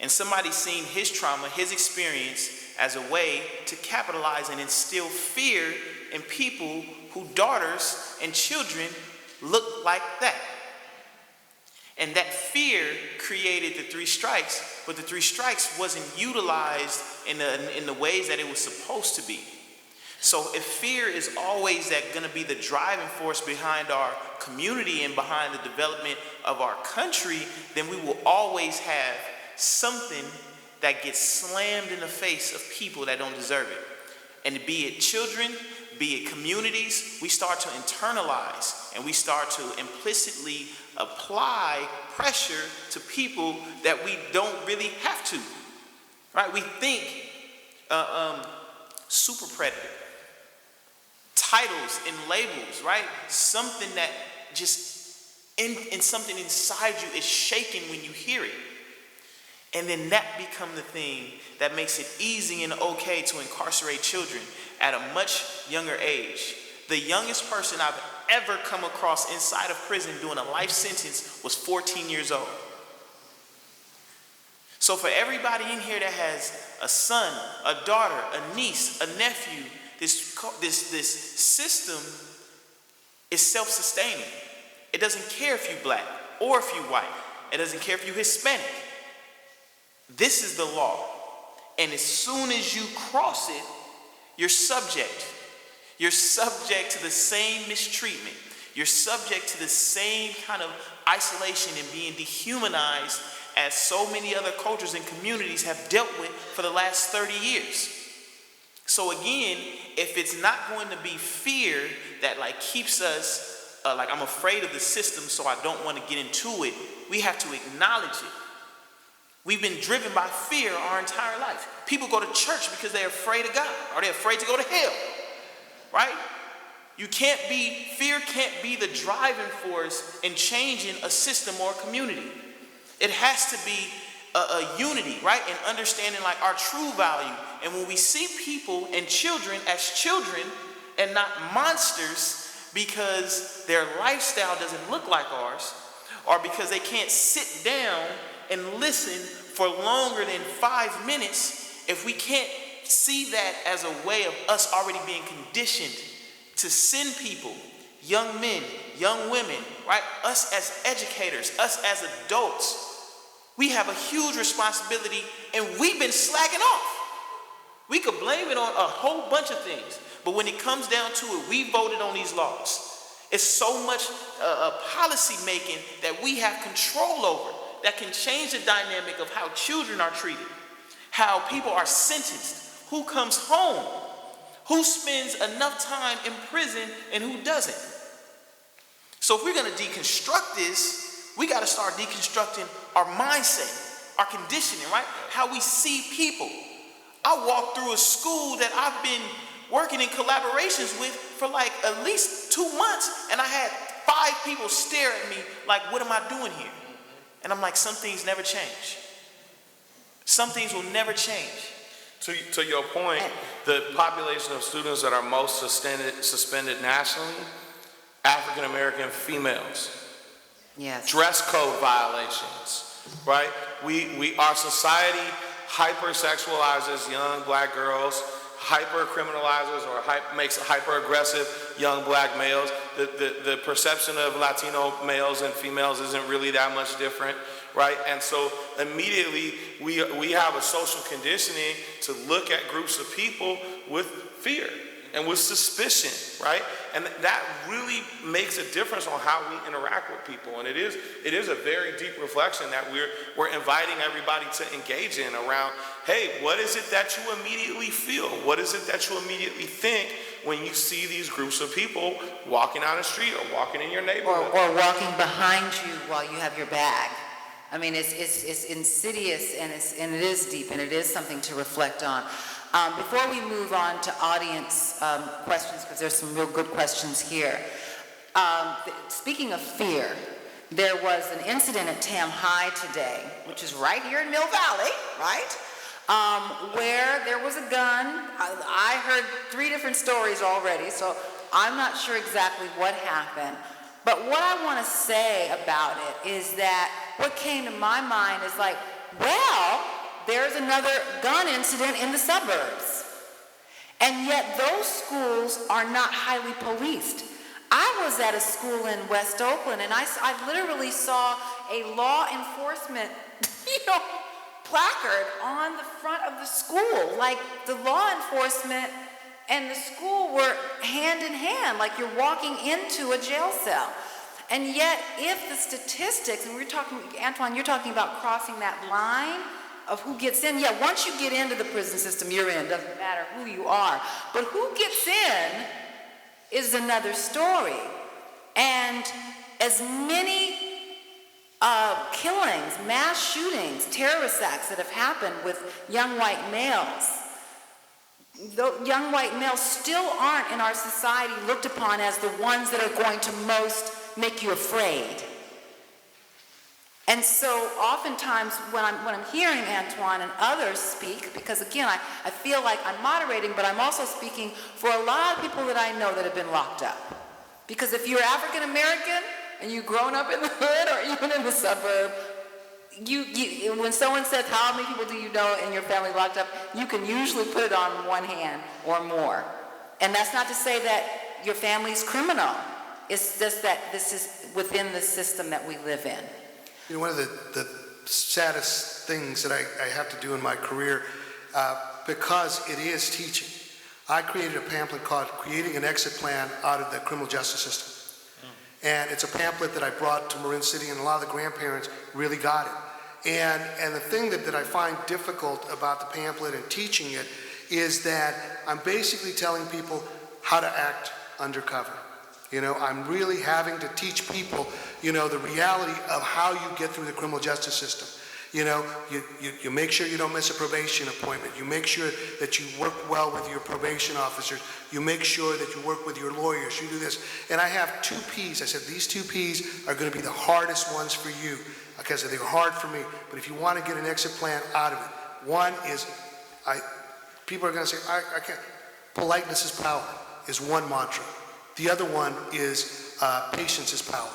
And somebody's seen his trauma, his experience, as a way to capitalize and instill fear in people whose daughters and children look like that. And that fear created the 3 strikes, but the 3 strikes wasn't utilized in the ways that it was supposed to be. So if fear is always going to be the driving force behind our community and behind the development of our country, then we will always have something that gets slammed in the face of people that don't deserve it. And be it children, be it communities, we start to internalize and we start to implicitly apply pressure to people that we don't really have to, right? We think super predator, titles and labels, right? Something that just in something inside you is shaking when you hear it. And then that become the thing that makes it easy and okay to incarcerate children at a much younger age. The youngest person I've ever come across inside of prison doing a life sentence was 14 years old. So for everybody in here that has a son, a daughter, a niece, a nephew, this system is self-sustaining. It doesn't care if you're black or if you're white. It doesn't care if you're Hispanic. This is the law. And as soon as you cross it, you're subject. You're subject to the same mistreatment. You're subject to the same kind of isolation and being dehumanized as so many other cultures and communities have dealt with for the last 30 years. So again, if it's not going to be fear that like keeps us, like I'm afraid of the system so I don't want to get into it, we have to acknowledge it. We've been driven by fear our entire life. People go to church because they're afraid of God, or they're afraid to go to hell, right? Fear can't be the driving force in changing a system or a community. It has to be a unity, right? And understanding like our true value. And when we see people and children as children and not monsters because their lifestyle doesn't look like ours, or because they can't sit down and listen for longer than 5 minutes, if we can't see that as a way of us already being conditioned to send people, young men, young women, right? Us as educators, us as adults, we have a huge responsibility, and we've been slacking off. We could blame it on a whole bunch of things, but when it comes down to it, we voted on these laws. It's so much policy making that we have control over that can change the dynamic of how children are treated, how people are sentenced, who comes home, who spends enough time in prison and who doesn't. So if we're going to deconstruct this, we got to start deconstructing our mindset, our conditioning, right? How we see people. I walked through a school that I've been working in collaborations with for like at least 2 months, and I had 5 people stare at me like, what am I doing here? And I'm like, some things never change. Some things will never change. To your point, the population of students that are most suspended nationally, African American females. Yes. Dress code violations, right? Our society hypersexualizes young black girls, hyper-criminalizes or makes hyper-aggressive young black males. The perception of Latino males and females isn't really that much different, right? And so immediately we have a social conditioning to look at groups of people with fear and with suspicion, right? And that really makes a difference on how we interact with people. And it is a very deep reflection that we're inviting everybody to engage in around, hey, what is it that you immediately feel? What is it that you immediately think when you see these groups of people walking down the street or walking in your neighborhood? Or walking behind you while you have your bag. I mean, it's insidious, and it is deep, and it is something to reflect on. Before we move on to audience questions, because there's some real good questions here. Speaking of fear, there was an incident at Tam High today, which is right here in Mill Valley, right? Where there was a gun. I heard 3 different stories already, so I'm not sure exactly what happened. But what I want to say about it is that what came to my mind is like, well, there's another gun incident in the suburbs. And yet those schools are not highly policed. I was at a school in West Oakland, and I literally saw a law enforcement, placard on the front of the school. Like the law enforcement and the school were hand in hand, like you're walking into a jail cell. And yet if the statistics, and we're talking, Antwan, you're talking about crossing that line of who gets in. Yeah, once you get into the prison system, you're in. Doesn't matter who you are. But who gets in is another story. And as many killings, mass shootings, terrorist acts that have happened with young white males, young white males still aren't in our society looked upon as the ones that are going to most make you afraid. And so oftentimes when I'm hearing Antwan and others speak, because again, I feel like I'm moderating, but I'm also speaking for a lot of people that I know that have been locked up. Because if you're African American and you've grown up in the hood or even in the suburb, when someone says, how many people do you know in your family locked up, you can usually put it on one hand or more. And that's not to say that your family's criminal. It's just that this is within the system that we live in. One of the saddest things that I have to do in my career, because it is teaching, I created a pamphlet called Creating an Exit Plan Out of the Criminal Justice System. And it's a pamphlet that I brought to Marin City, and a lot of the grandparents really got it. And the thing that I find difficult about the pamphlet and teaching it is that I'm basically telling people how to act undercover. You know, I'm really having to teach people, you know, the reality of how you get through the criminal justice system. You know, you make sure you don't miss a probation appointment. You make sure that you work well with your probation officers. You make sure that you work with your lawyers. You do this. And I have 2 P's. I said, these 2 P's are going to be the hardest ones for you because they were hard for me. But if you want to get an exit plan out of it, one is, people are going to say, I can't. Politeness is power is one mantra. The other one is patience is power.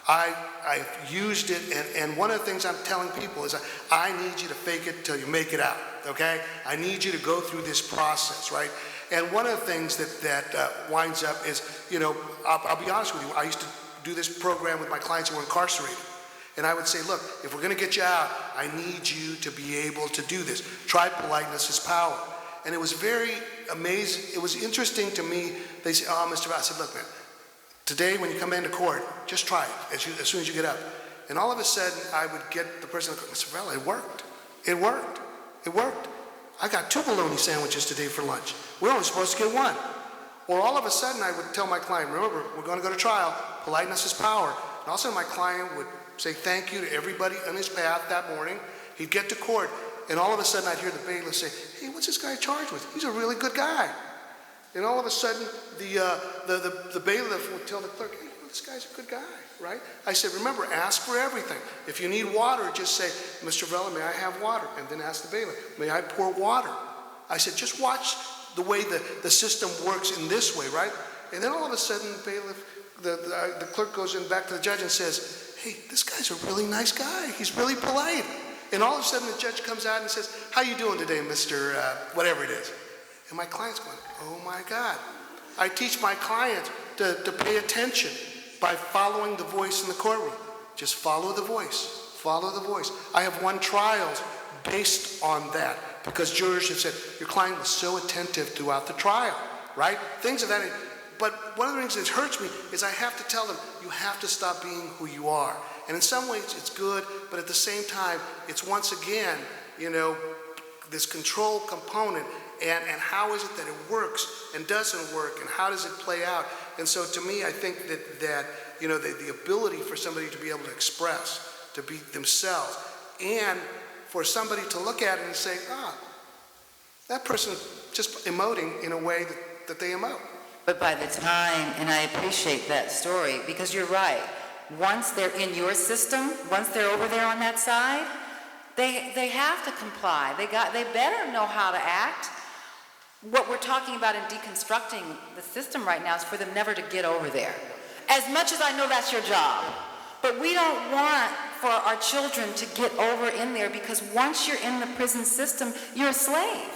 I've used it, and one of the things I'm telling people is I need you to fake it till you make it out, okay? I need you to go through this process, right? And one of the things that winds up is, you know, I'll be honest with you, I used to do this program with my clients who were incarcerated. And I would say, look, if we're going to get you out, I need you to be able to do this. Try politeness is power. And it was very amazing. It was interesting to me. They say, oh, Mr. Val, I said, look, man, today when you come into court, just try it as soon as you get up. And all of a sudden, I would get the person, Mr. Val, it worked. It worked. It worked. I got 2 bologna sandwiches today for lunch. We're only supposed to get 1. Or all of a sudden, I would tell my client, remember, we're going to go to trial. Politeness is power. And all of a sudden, my client would say thank you to everybody on his path that morning. He'd get to court. And all of a sudden, I'd hear the bailiff say, hey, what's this guy charged with? He's a really good guy. And all of a sudden, the bailiff would tell the clerk, hey, this guy's a good guy, right? I said, remember, ask for everything. If you need water, just say, Mr. Vella, may I have water? And then ask the bailiff, may I pour water? I said, just watch the way the system works in this way, right? And then all of a sudden, the bailiff, the clerk goes in back to the judge and says, hey, this guy's a really nice guy. He's really polite. And all of a sudden, the judge comes out and says, how you doing today, Mr. Whatever it is? And my client's going, oh my God. I teach my clients to pay attention by following the voice in the courtroom. Just follow the voice. Follow the voice. I have won trials based on that because jurors have said, your client was so attentive throughout the trial, right? Things of that nature. But one of the things that hurts me is I have to tell them, you have to stop being who you are. And in some ways it's good, but at the same time, it's once again, you know, this control component and how is it that it works and doesn't work and how does it play out? And so to me, I think that you know, the ability for somebody to be able to express, to be themselves, and for somebody to look at it and say, that person just emoting in a way that they emote. But by the time, and I appreciate that story, because you're right, once they're in your system, once they're over there on that side, they have to comply. They better know how to act. What we're talking about in deconstructing the system right now is for them never to get over there. As much as I know that's your job, but we don't want for our children to get over in there because once you're in the prison system, you're a slave.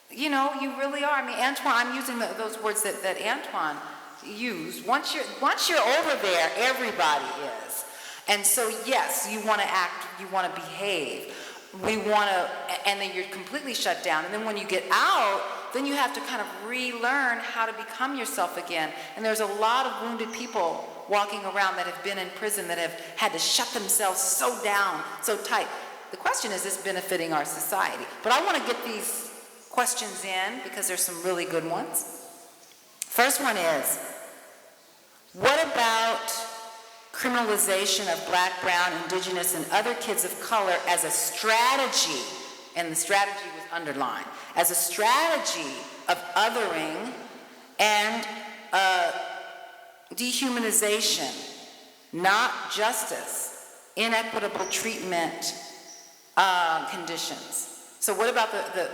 You know, you really are. I mean, Antwan, I'm using those words that Antwan used. Once you're over there, everybody is. And so, yes, you want to act, you want to behave. We want to, and then you're completely shut down. And then when you get out, then you have to kind of relearn how to become yourself again. And there's a lot of wounded people walking around that have been in prison that have had to shut themselves so down, so tight. The question is this benefiting our society? But I want to get these questions in because there's some really good ones. First one is, what about criminalization of Black, Brown, Indigenous, and other kids of color as a strategy, and the strategy was underlined, as a strategy of othering and dehumanization, not justice, inequitable treatment conditions. So what about the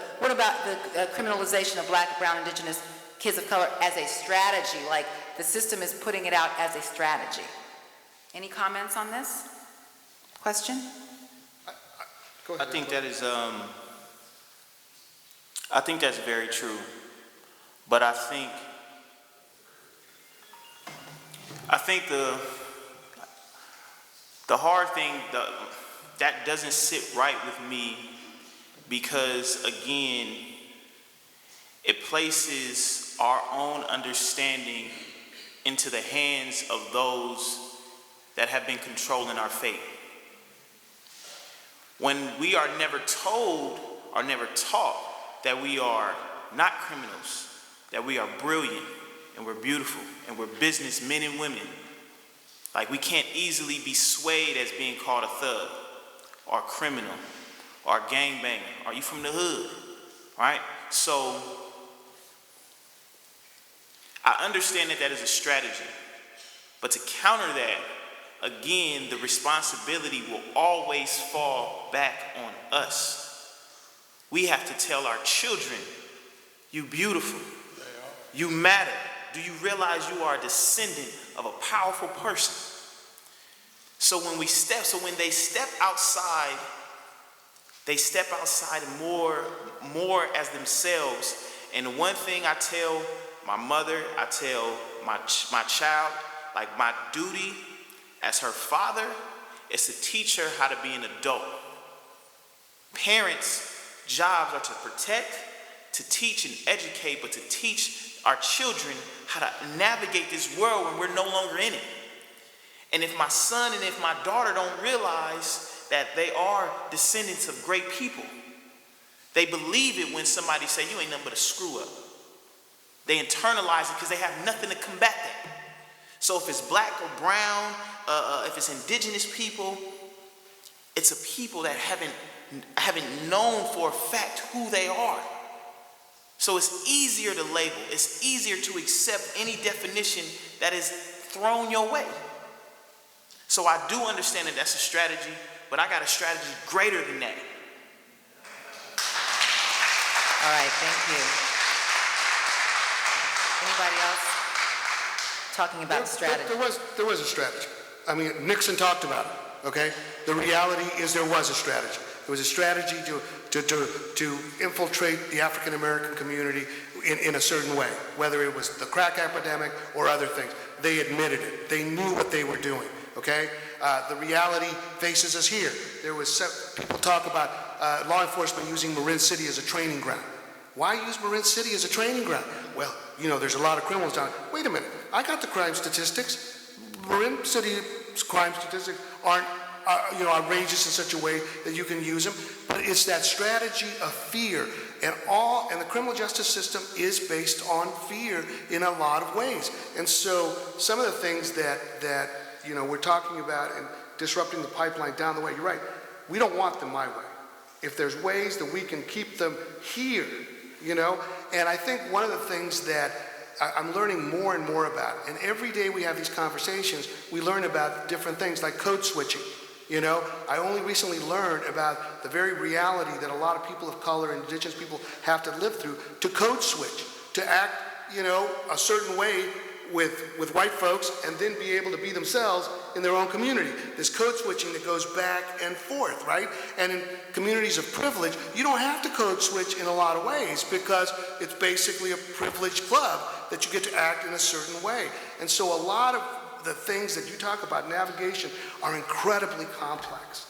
criminalization of Black, Brown, Indigenous kids of color as a strategy, like the system is putting it out as a strategy? Any comments on this? Question? Go ahead. I think that is, I think that's very true. But I think the hard thing, that doesn't sit right with me because, again, it places our own understanding into the hands of those that have been controlling our fate. When we are never told or never taught that we are not criminals, that we are brilliant and we're beautiful and we're businessmen and women. Like, we can't easily be swayed as being called a thug or a criminal or a gangbanger. Are you from the hood? Right? So I understand that that is a strategy, but to counter that, again, the responsibility will always fall back on us. We have to tell our children, you beautiful, you matter. Do you realize you are a descendant of a powerful person? So when they step outside more as themselves. And the one thing I tell my mother, I tell my child, like, my duty as her father is to teach her how to be an adult. Parents' jobs are to protect, to teach and educate, but to teach our children how to navigate this world when we're no longer in it. And if my son and if my daughter don't realize that they are descendants of great people, they believe it when somebody say, you ain't nothing but a screw up. They internalize it because they have nothing to combat that. So if it's black or brown, if it's indigenous people, it's a people that haven't known for a fact who they are. So it's easier to label. It's easier to accept any definition that is thrown your way. So I do understand that that's a strategy, but I got a strategy greater than that. All right, thank you. Anybody else talking about strategy? There was a strategy. I mean, Nixon talked about it, okay? The reality is there was a strategy. There was a strategy to infiltrate the African American community in a certain way, whether it was the crack epidemic or other things. They admitted it. They knew what they were doing, okay? The reality faces us here. People talk about law enforcement using Marin City as a training ground. Why use Marin City as a training ground? Well, you know, there's a lot of criminals down there. Wait a minute, I got the crime statistics. Marin City's crime statistics aren't outrageous in such a way that you can use them, but it's that strategy of fear, and the criminal justice system is based on fear in a lot of ways. And so some of the things that we're talking about and disrupting the pipeline down the way, you're right, we don't want them my way. If there's ways that we can keep them here, and I think one of the things that I'm learning more and more about, and every day we have these conversations, we learn about different things like code switching. I only recently learned about the very reality that a lot of people of color and indigenous people have to live through, to code switch, to act, a certain way with white folks and then be able to be themselves in their own community. This code switching that goes back and forth, right? And in communities of privilege, you don't have to code switch in a lot of ways because it's basically a privileged club that you get to act in a certain way. And so a lot of the things that you talk about, navigation, are incredibly complex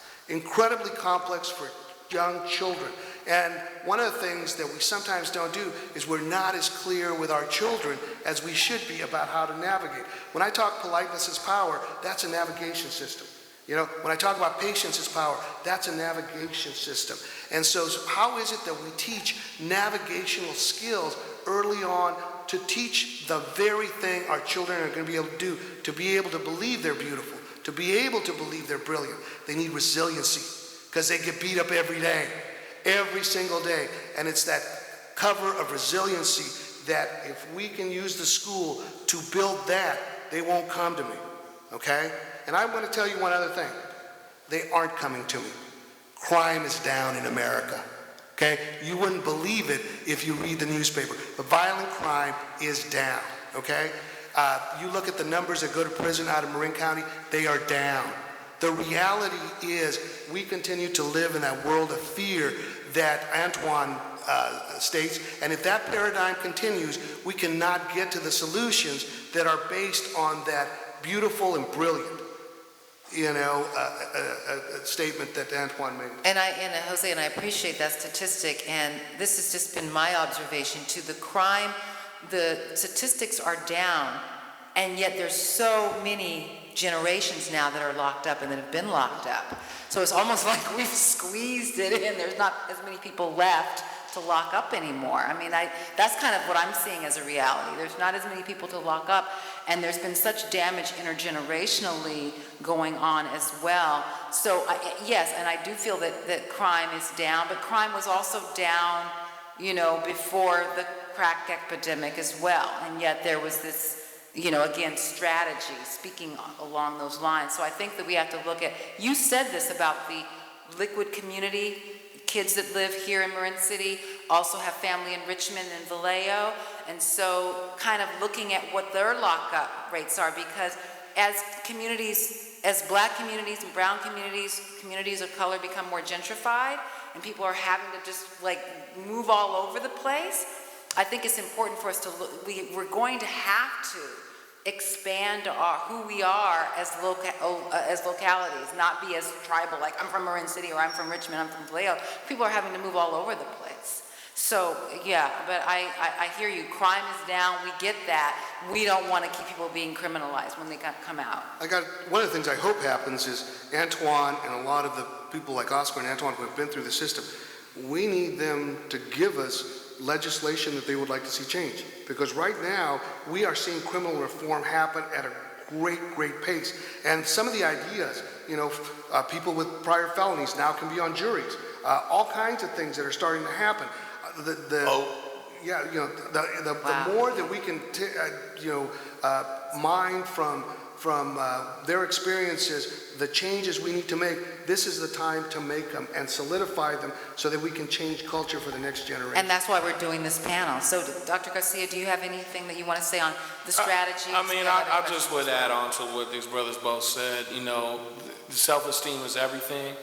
for young children. And one of the things that we sometimes don't do is we're not as clear with our children as we should be about how to navigate. When I talk politeness is power, that's a navigation system. When I talk about patience is power, that's a navigation system. And so how is it that we teach navigational skills early on to teach the very thing our children are going to be able to do, to be able to believe they're beautiful, to be able to believe they're brilliant? They need resiliency because they get beat up every day. Every single day. And it's that cover of resiliency that if we can use the school to build that, they won't come to me, okay? And I'm going to tell you one other thing. They aren't coming to me. Crime is down in America, okay? You wouldn't believe it if you read the newspaper. But violent crime is down, okay? You look at the numbers that go to prison out of Marin County, they are down. The reality is we continue to live in that world of fear that Antwan states, and if that paradigm continues, we cannot get to the solutions that are based on that beautiful and brilliant, statement that Antwan made. And Jose, I appreciate that statistic, and this has just been my observation too. The statistics are down, and yet there's so many generations now that are locked up and that have been locked up. So it's almost like we've squeezed it in. There's not as many people left to lock up anymore. I mean, that's kind of what I'm seeing as a reality. There's not as many people to lock up, and there's been such damage intergenerationally going on as well. So yes, and I do feel that crime is down, but crime was also down, before the crack epidemic as well. And yet there was this, again, strategy speaking along those lines. So I think that we have to look at, you said this about the liquid community, kids that live here in Marin City also have family enrichment in Vallejo. And so kind of looking at what their lockup rates are, because as communities, as black communities and brown communities, communities of color become more gentrified and people are having to just move all over the place, I think it's important for us to look, we're going to have to expand who we are as localities, not be as tribal, like I'm from Marin City or I'm from Richmond, I'm from Vallejo. People are having to move all over the place. So yeah, but I hear you, crime is down, we get that. We don't want to keep people being criminalized when they come out. One of the things I hope happens is Antwan and a lot of the people like Oscar and Antwan who have been through the system, we need them to give us legislation that they would like to see change. Because right now, we are seeing criminal reform happen at a great pace. And some of the ideas, people with prior felonies now can be on juries. All kinds of things that are starting to happen. The more that we can, mine from their experiences, the changes we need to make, this is the time to make them and solidify them so that we can change culture for the next generation. And that's why we're doing this panel. So Dr. Garcia, do you have anything that you want to say on the strategy? I just would add on to what these brothers both said. Self-esteem is everything.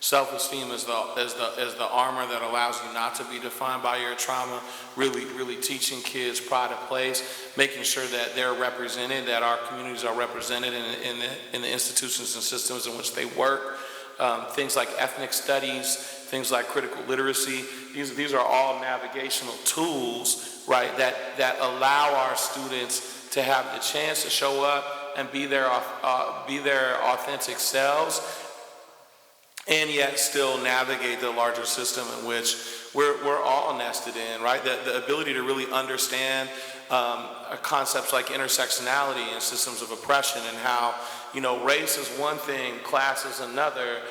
Self-esteem is the armor that allows you not to be defined by your trauma, really teaching kids pride of place, making sure that they're represented, that our communities are represented in the institutions and systems in which they work. Things like ethnic studies, things like critical literacy, these are all navigational tools, right, that allow our students to have the chance to show up and be their authentic selves, and yet still navigate the larger system in which we're all nested in, right? The ability to really understand concepts like intersectionality and systems of oppression, and how, race is one thing, class is another,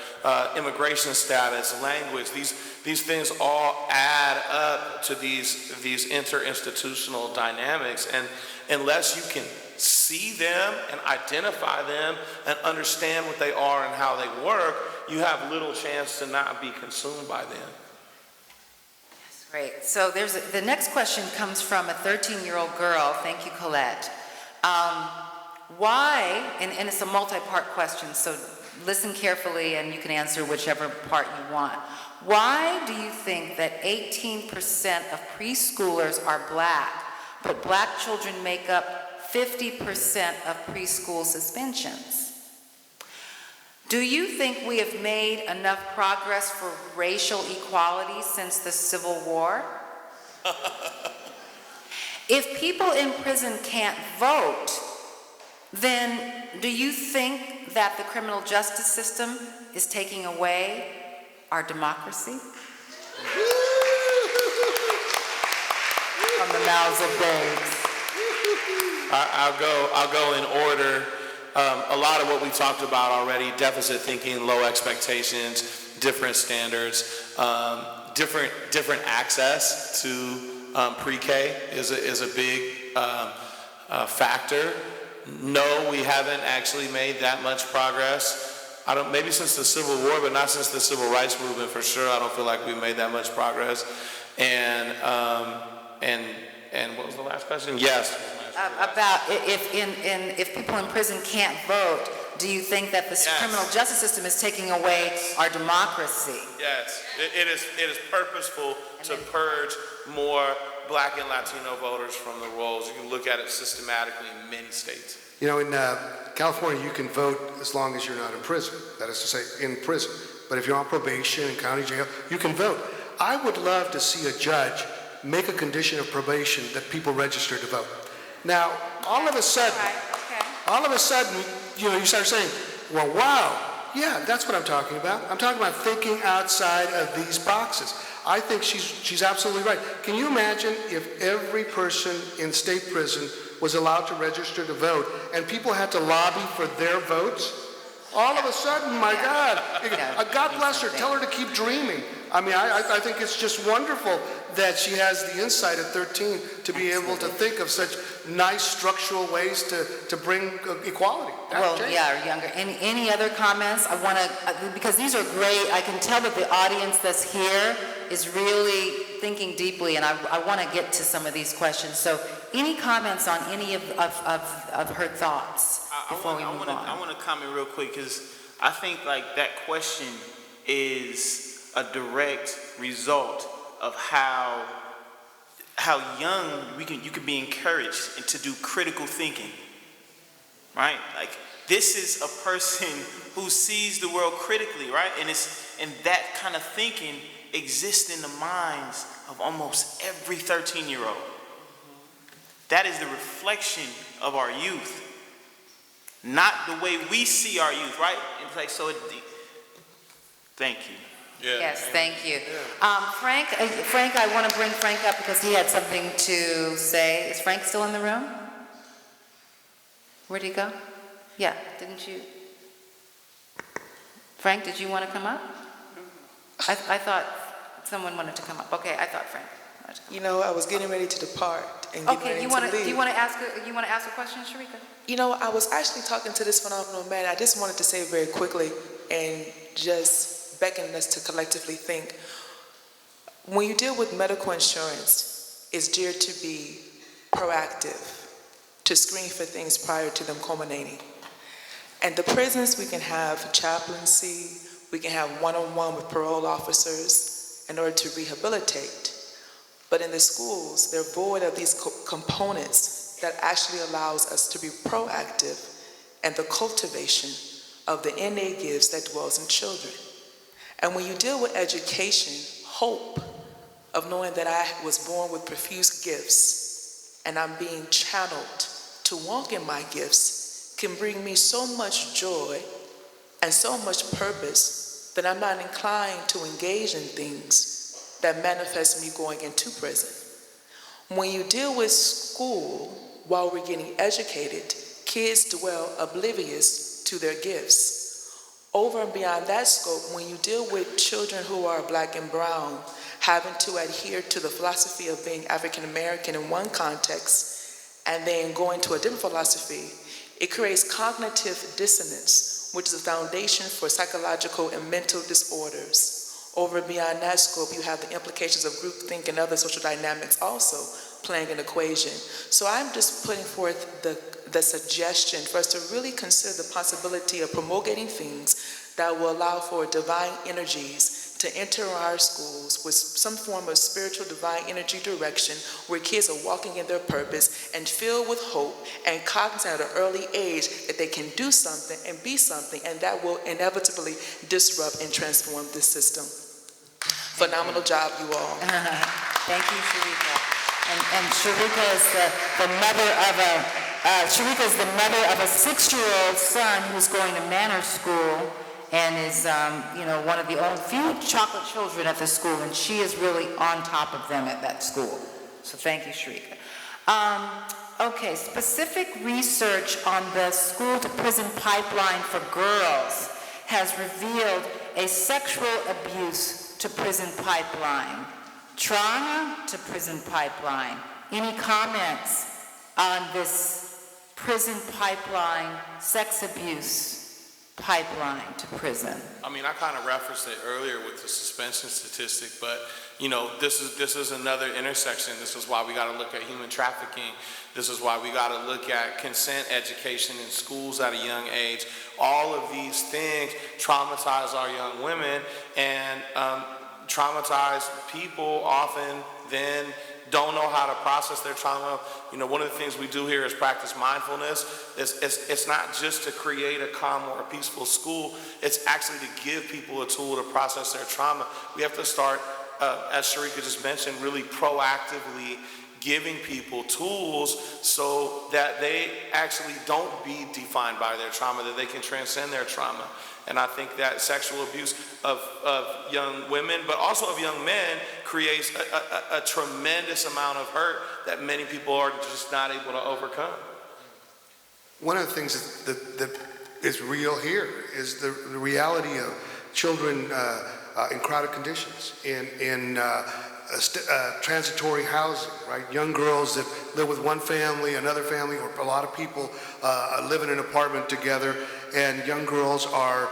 immigration status, language, these things all add up to these interinstitutional dynamics. And unless you can see them and identify them and understand what they are and how they work, you have little chance to not be consumed by them. That's great. So the next question comes from a 13-year-old girl. Thank you, Colette. Why, and it's a multi-part question, so listen carefully and you can answer whichever part you want. Why do you think that 18% of preschoolers are black, but black children make up 50% of preschool suspensions? Do you think we have made enough progress for racial equality since the Civil War? If people in prison can't vote, then do you think that the criminal justice system is taking away our democracy? From the mouths of babes. I'll go in order. A lot of what we talked about already: deficit thinking, low expectations, different standards, different access to pre-K is a big factor. No, we haven't actually made that much progress. Maybe since the Civil War, but not since the Civil Rights Movement for sure. I don't feel like we've made that much progress. And what was the last question? Yes. About if people in prison can't vote, do you think that the criminal justice system is taking away our democracy? Yes, it is purposeful to purge more Black and Latino voters from the rolls. You can look at it systematically in many states. In California, you can vote as long as you're not in prison. That is to say, in prison. But if you're on probation in county jail, you can vote. I would love to see a judge make a condition of probation that people register to vote. Now, all of a sudden, you start saying, well, wow, yeah, that's what I'm talking about. I'm talking about thinking outside of these boxes. I think she's absolutely right. Can you imagine if every person in state prison was allowed to register to vote and people had to lobby for their votes? All of a sudden, my God, God bless her, tell her to keep dreaming. I mean, I think it's just wonderful that she has the insight at 13 to be able to think of such nice structural ways to bring equality. Well, yeah, or younger. Any other comments? I want to, because these are great. I can tell that the audience that's here is really thinking deeply, and I want to get to some of these questions. So any comments on any of her thoughts before we move on? I want to comment real quick, because I think like that question is a direct result of how young you can be encouraged to do critical thinking, right? Like, this is a person who sees the world critically, right? And that kind of thinking exists in the minds of almost every 13-year-old. That is the reflection of our youth, not the way we see our youth, right? It's like, thank you. Yeah. Yes, thank you. Frank, I want to bring Frank up because he had something to say. Is Frank still in the room? Where'd he go? Yeah, didn't you? Frank, did you want to come up? I thought someone wanted to come up. Okay, I thought Frank wanted to come up. You know, I was getting ready to depart and getting ready to leave. Do you want to ask a question, Sharika? You know, I was actually talking to this phenomenal man. I just wanted to say very quickly and just beckoning us to collectively think. When you deal with medical insurance, it's geared to be proactive, to screen for things prior to them culminating. And the prisons, we can have chaplaincy, we can have one-on-one with parole officers in order to rehabilitate. But in the schools, they're void of these components that actually allows us to be proactive in the cultivation of the innate gifts that dwells in children. And when you deal with education, hope of knowing that I was born with profuse gifts and I'm being channeled to walk in my gifts can bring me so much joy and so much purpose that I'm not inclined to engage in things that manifest me going into prison. When you deal with school while we're getting educated, kids dwell oblivious to their gifts. Over and beyond that scope, when you deal with children who are Black and brown, having to adhere to the philosophy of being African American in one context, and then going to a different philosophy, it creates cognitive dissonance, which is a foundation for psychological and mental disorders. Over and beyond that scope, you have the implications of groupthink and other social dynamics also playing an equation. So I'm just putting forth the suggestion for us to really consider the possibility of promulgating things that will allow for divine energies to enter our schools with some form of spiritual divine energy direction where kids are walking in their purpose and filled with hope and cognizant at an early age that they can do something and be something, and that will inevitably disrupt and transform this system. Phenomenal job, you all. Thank you, Sharika. And Sharika is the mother of a 6-year-old son who's going to Manor School and is, one of the only few chocolate children at the school, and she is really on top of them at that school. So thank you, Sharika. Okay, specific research on the school-to-prison pipeline for girls has revealed a sexual abuse to prison pipeline, trauma to prison pipeline. Any comments on this prison pipeline, sex abuse pipeline to prison? I mean, I kind of referenced it earlier with the suspension statistic, but this is another intersection. This is why we got to look at human trafficking. This is why we got to look at consent education in schools at a young age. All of these things traumatize our young women, and traumatized people often then don't know how to process their trauma. One of the things we do here is practice mindfulness. It's not just to create a calm or a peaceful school. It's actually to give people a tool to process their trauma. We have to start, as Sharika just mentioned, really proactively giving people tools so that they actually don't be defined by their trauma, that they can transcend their trauma. And I think that sexual abuse of young women, but also of young men, creates a tremendous amount of hurt that many people are just not able to overcome. One of the things that is real here is the reality of children in crowded conditions, in transitory housing, right? Young girls that live with one family, another family, or a lot of people live in an apartment together, and young girls are,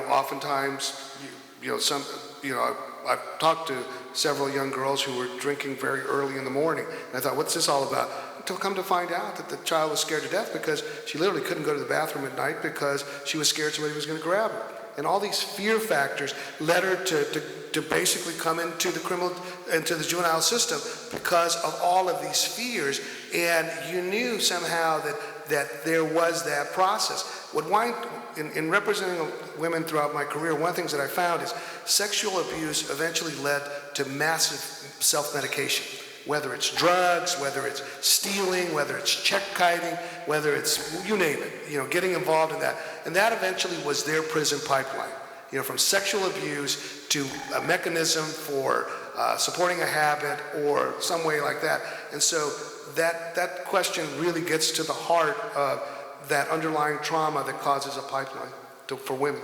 oftentimes, I've talked to several young girls who were drinking very early in the morning, and I thought, what's this all about? Until come to find out that the child was scared to death because she literally couldn't go to the bathroom at night because she was scared somebody was going to grab her. And all these fear factors led her to basically come into the juvenile system because of all of these fears. And you knew somehow that there was that process. In representing women throughout my career, one of the things that I found is sexual abuse eventually led to massive self-medication. Whether it's drugs, whether it's stealing, whether it's check-kiting, whether it's, you name it, getting involved in that. And that eventually was their prison pipeline, from sexual abuse to a mechanism for supporting a habit or some way like that. And so that question really gets to the heart of that underlying trauma that causes a pipeline for women.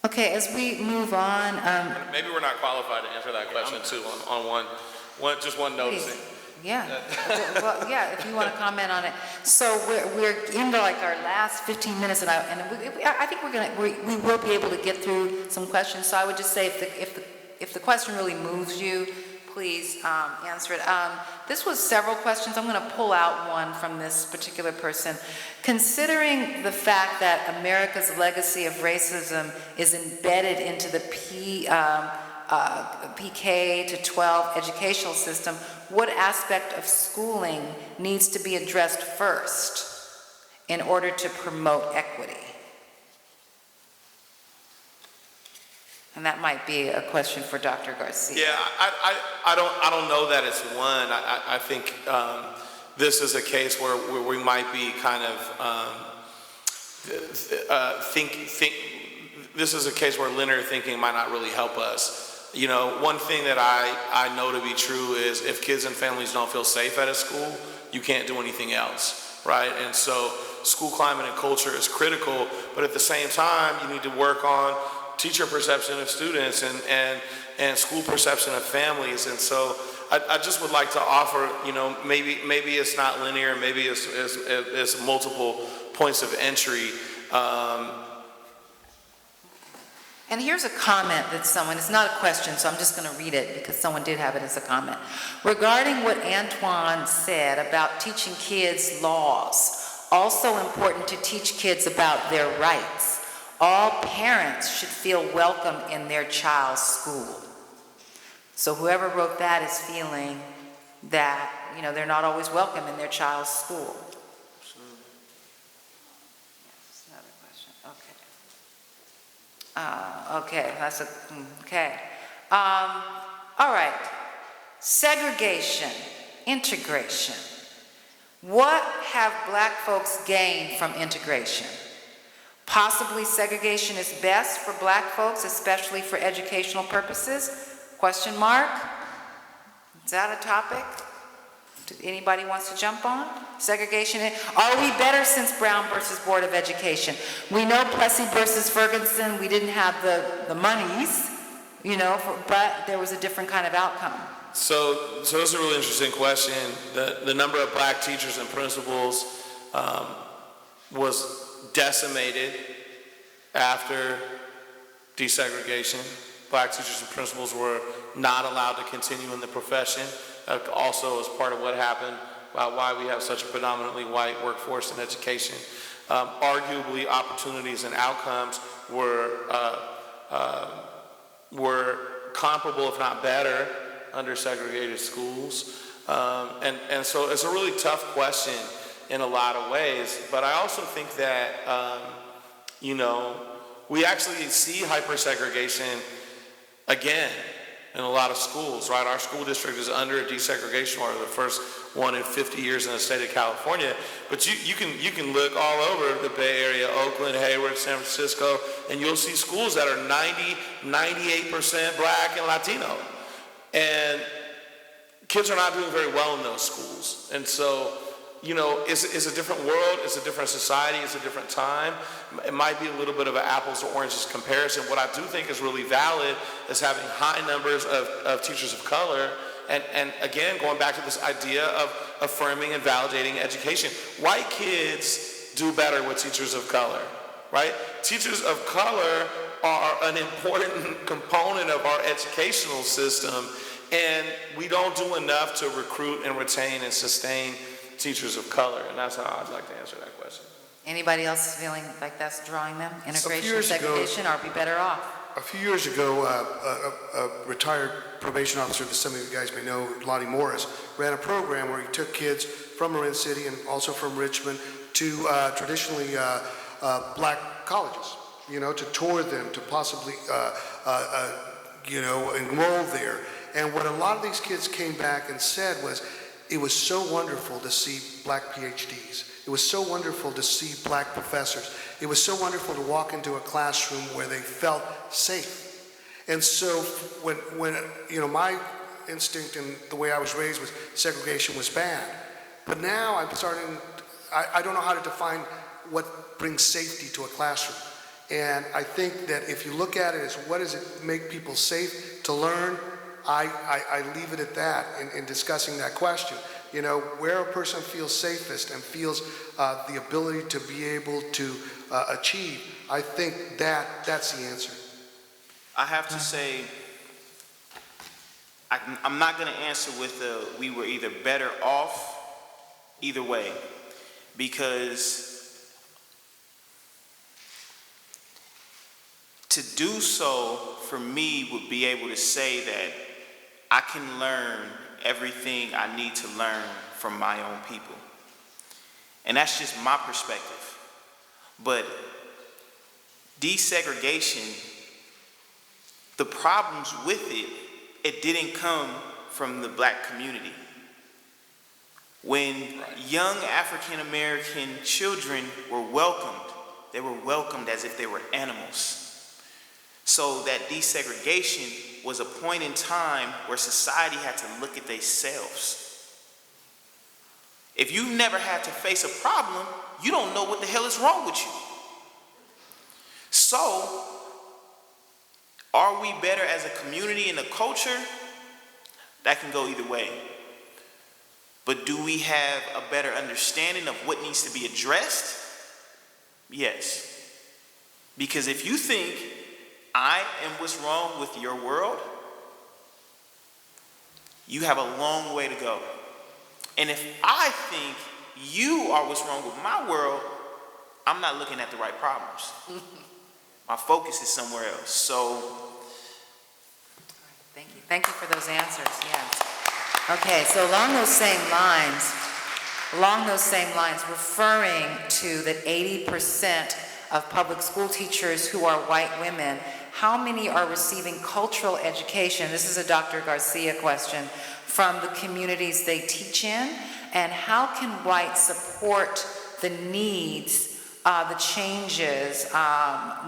Okay, as we move on. Maybe we're not qualified to answer that question too on one note. Yeah. Well, yeah, if you want to comment on it. So we're into like our last 15 minutes, and I think we will be able to get through some questions. So I would just say if the question really moves you, please answer it. This was several questions. I'm going to pull out one from this particular person. Considering the fact that America's legacy of racism is embedded into the PK to 12 educational system, what aspect of schooling needs to be addressed first in order to promote equity? And that might be a question for Dr. Garcia. Yeah, I don't know that it's one. I think this is a case where we might be kind of this is a case where linear thinking might not really help us. One thing that I know to be true is if kids and families don't feel safe at a school, you can't do anything else, right? And so school climate and culture is critical, but at the same time, you need to work on teacher perception of students and school perception of families. And so I just would like to offer, maybe it's not linear, maybe it's multiple points of entry. And here's a comment that it's not a question, so I'm just going to read it because someone did have it as a comment. Regarding what Antwan said about teaching kids laws, also important to teach kids about their rights. All parents should feel welcome in their child's school. So whoever wrote that is feeling that, they're not always welcome in their child's school. Yes, another question. Okay. Okay. All right. Segregation, integration. What have black folks gained from integration? Possibly segregation is best for black folks, especially for educational purposes? Question mark? Is that a topic anybody wants to jump on? Segregation, are we better since Brown versus Board of Education? We know Plessy versus Ferguson, we didn't have the monies, but there was a different kind of outcome. So it's a really interesting question. The number of black teachers and principals was decimated after desegregation. Black teachers and principals were not allowed to continue in the profession. Also as part of what happened, why we have such a predominantly white workforce in education. Arguably, opportunities and outcomes were comparable, if not better, under segregated schools. And so it's a really tough question in a lot of ways, but I also think that, we actually see hypersegregation again in a lot of schools, right? Our school district is under a desegregation order, the first one in 50 years in the state of California. But you can look all over the Bay Area, Oakland, Hayward, San Francisco, and you'll see schools that are 98% Black and Latino. And kids are not doing very well in those schools. And so, you know, it's a different world, it's a different society, it's a different time. It might be a little bit of an apples to oranges comparison. What I do think is really valid is having high numbers of teachers of color, and again, going back to this idea of affirming and validating education. White kids do better with teachers of color, right? Teachers of color are an important component of our educational system, and we don't do enough to recruit and retain and sustain teachers of color, and that's how I'd like to answer that question. Anybody else feeling like that's drawing them? Integration, years ago- segregation, are we better off? A few years ago, a retired probation officer that some of you guys may know, Lonnie Morris, ran a program where he took kids from Marin City and also from Richmond to traditionally Black colleges, you know, to tour them, to possibly, you know, enroll there. And what a lot of these kids came back and said was, it was so wonderful to see Black PhDs. It was so wonderful to see Black professors. It was so wonderful to walk into a classroom where they felt safe. And so when you know, my instinct and the way I was raised was segregation was bad. But now I'm starting, I don't know how to define what brings safety to a classroom. And I think that if you look at it as what does it make people safe to learn, I leave it at that in discussing that question. You know, where a person feels safest and feels the ability to be able to achieve, I think that's the answer. I have to say, I'm not going to answer with we were either better off either way, because to do so for me would be able to say that I can learn everything I need to learn from my own people. And that's just my perspective. But desegregation, the problems with it didn't come from the Black community. When young African American children were welcomed, they were welcomed as if they were animals. So that desegregation was a point in time where society had to look at themselves. If you've never had to face a problem, you don't know what the hell is wrong with you. So, are we better as a community and a culture? That can go either way. But do we have a better understanding of what needs to be addressed? Yes. Because if you think I am what's wrong with your world, you have a long way to go. And if I think you are what's wrong with my world, I'm not looking at the right problems. My focus is somewhere else. So, Thank you. Thank you for those answers, yes. Okay, so along those same lines, referring to that 80% of public school teachers who are white women, how many are receiving cultural education? This is a Dr. Garcia question, from the communities they teach in, and how can whites support the needs, the changes,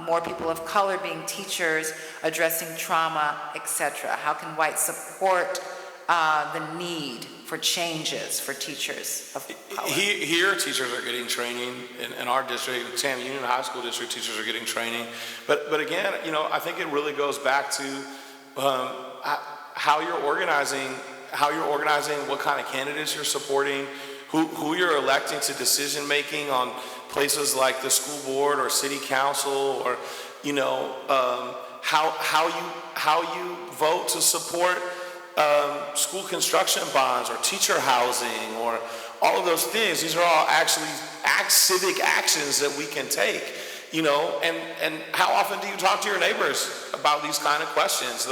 more people of color being teachers, addressing trauma, etc.? How can whites support the need for changes for teachers of color? Here, teachers are getting training. In our district, Sam Union High School District, teachers are getting training. But again, you know, I think it really goes back to how you're organizing, what kind of candidates you're supporting, who you're electing to decision making on places like the school board or city council, or you know, how you vote to support school construction bonds or teacher housing or all of those things. These are all actually civic actions that we can take, you know, and how often do you talk to your neighbors about these kind of questions?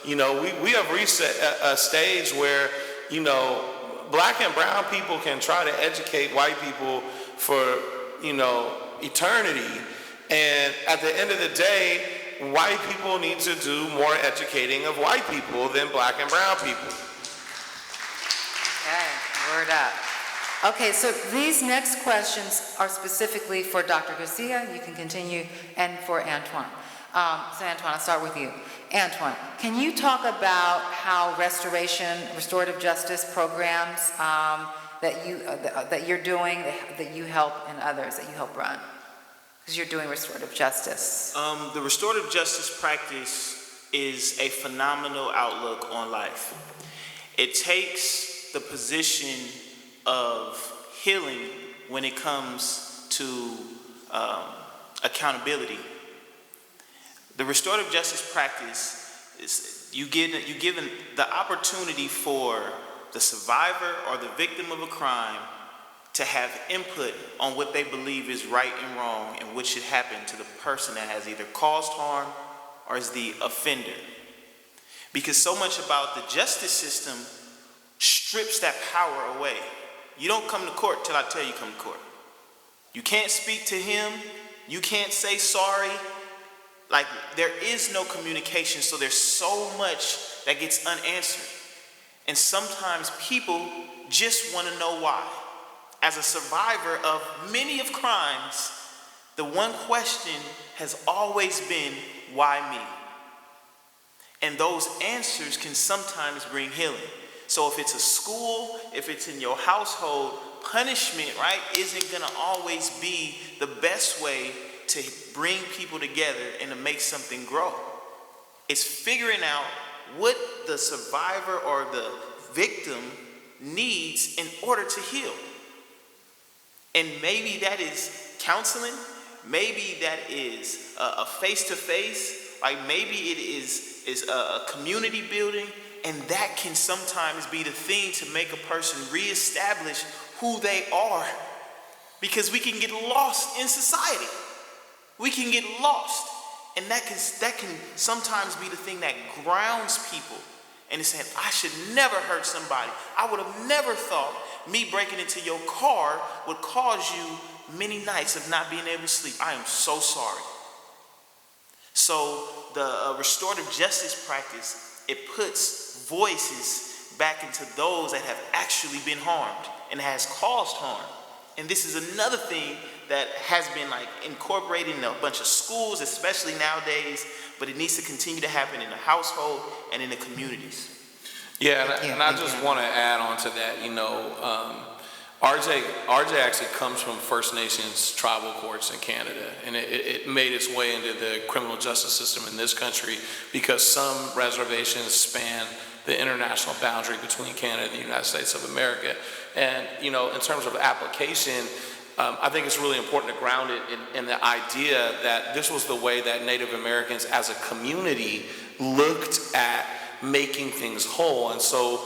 You know, we have reached a stage where, you know, Black and brown people can try to educate white people for, you know, eternity. And at the end of the day, white people need to do more educating of white people than black and brown people. Okay, word up. Okay, so these next questions are specifically for Dr. Garcia. You can continue, and for Antwan. So Antwan, I'll start with you. Antwan, can you talk about how restorative justice programs that you're doing, that you help, and others that you help run? Because you're doing restorative justice. The restorative justice practice is a phenomenal outlook on life. It takes the position of healing when it comes to accountability. The restorative justice practice is you given the opportunity for the survivor or the victim of a crime to have input on what they believe is right and wrong and what should happen to the person that has either caused harm or is the offender. Because so much about the justice system strips that power away. You don't come to court till I tell you come to court. You can't speak to him. You can't say sorry. Like, there is no communication, so there's so much that gets unanswered. And sometimes people just want to know why. As a survivor of many of crimes, the one question has always been, why me? And those answers can sometimes bring healing. So if it's a school, if it's in your household, punishment, right, isn't going to always be the best way to bring people together and to make something grow. It's figuring out what the survivor or the victim needs in order to heal. And maybe that is counseling, maybe that is a face-to-face, like maybe it is a community building, and that can sometimes be the thing to make a person reestablish who they are. Because we can get lost in society. We can get lost. And that can sometimes be the thing that grounds people. And it's saying, I should never hurt somebody. I would have never thought me breaking into your car would cause you many nights of not being able to sleep. I am so sorry. So the restorative justice practice, it puts voices back into those that have actually been harmed and has caused harm. And this is another thing that has been like incorporated in a bunch of schools, especially nowadays, but it needs to continue to happen in the household and in the communities. Yeah, and I just want to add on to that, RJ actually comes from First Nations tribal courts in Canada, and it made its way into the criminal justice system in this country because some reservations span the international boundary between Canada and the United States of America. And, in terms of application, I think it's really important to ground it in the idea that this was the way that Native Americans as a community looked at making things whole. And so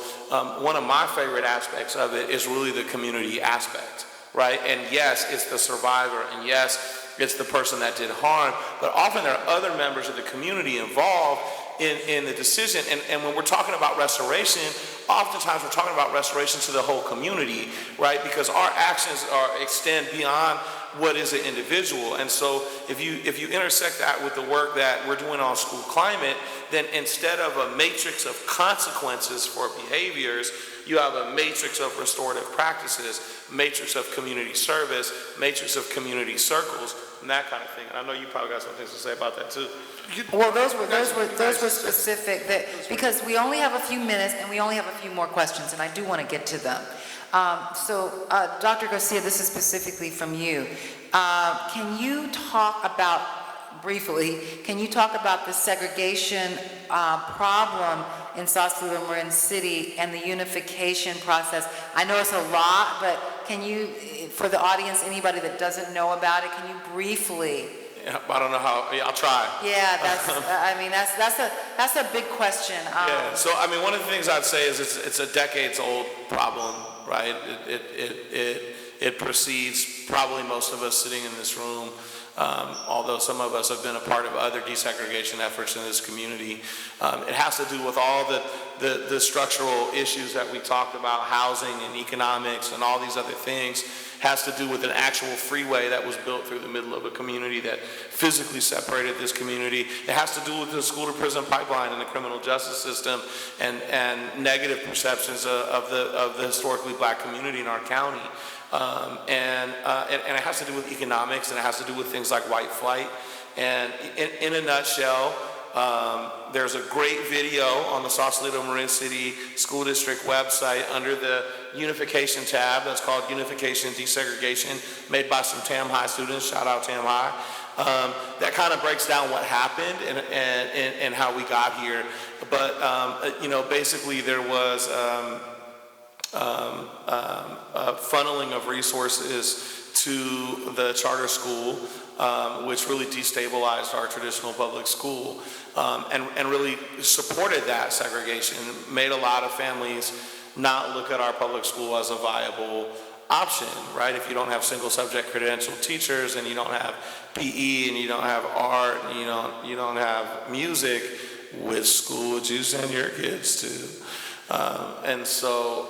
one of my favorite aspects of it is really the community aspect, right? And yes, it's the survivor, and yes, it's the person that did harm, but often there are other members of the community involved in the decision. And when we're talking about restoration, oftentimes we're talking about restoration to the whole community, right? Because our actions extend beyond what is an individual. And so if you intersect that with the work that we're doing on school climate, then instead of a matrix of consequences for behaviors, you have a matrix of restorative practices, matrix of community service, matrix of community circles, and that kind of thing. And I know you probably got some things to say about that too. Well, those were specific, because we only have a few minutes and we only have a few more questions, and I do want to get to them. Dr. Garcia, this is specifically from you. Can you talk about, briefly, the segregation problem in Sausalito and Marin City and the unification process? I know it's a lot, but can you, for the audience, anybody that doesn't know about it, can you briefly? Yeah, I don't know how. Yeah, I'll try. Yeah, that's a big question. Yeah. So one of the things I'd say is it's a decades-old problem, right? It precedes probably most of us sitting in this room, although some of us have been a part of other desegregation efforts in this community. It has to do with all the structural issues that we talked about, housing and economics and all these other things. has to do with an actual freeway that was built through the middle of a community that physically separated this community. It has to do with the school to prison pipeline in the criminal justice system and negative perceptions of the historically black community in our county. And it has to do with economics, and it has to do with things like white flight. And in a nutshell, there's a great video on the Sausalito Marin City School District website under the Unification tab that's called Unification Desegregation, made by some Tam High students, shout out Tam High, that kind of breaks down what happened and how we got here. But, basically there was a funneling of resources to the charter school, which really destabilized our traditional public school, and really supported that segregation, made a lot of families not look at our public school as a viable option, right? If you don't have single subject credentialed teachers, and you don't have PE, and you don't have art, and you don't have music, which school would you send your kids to? And so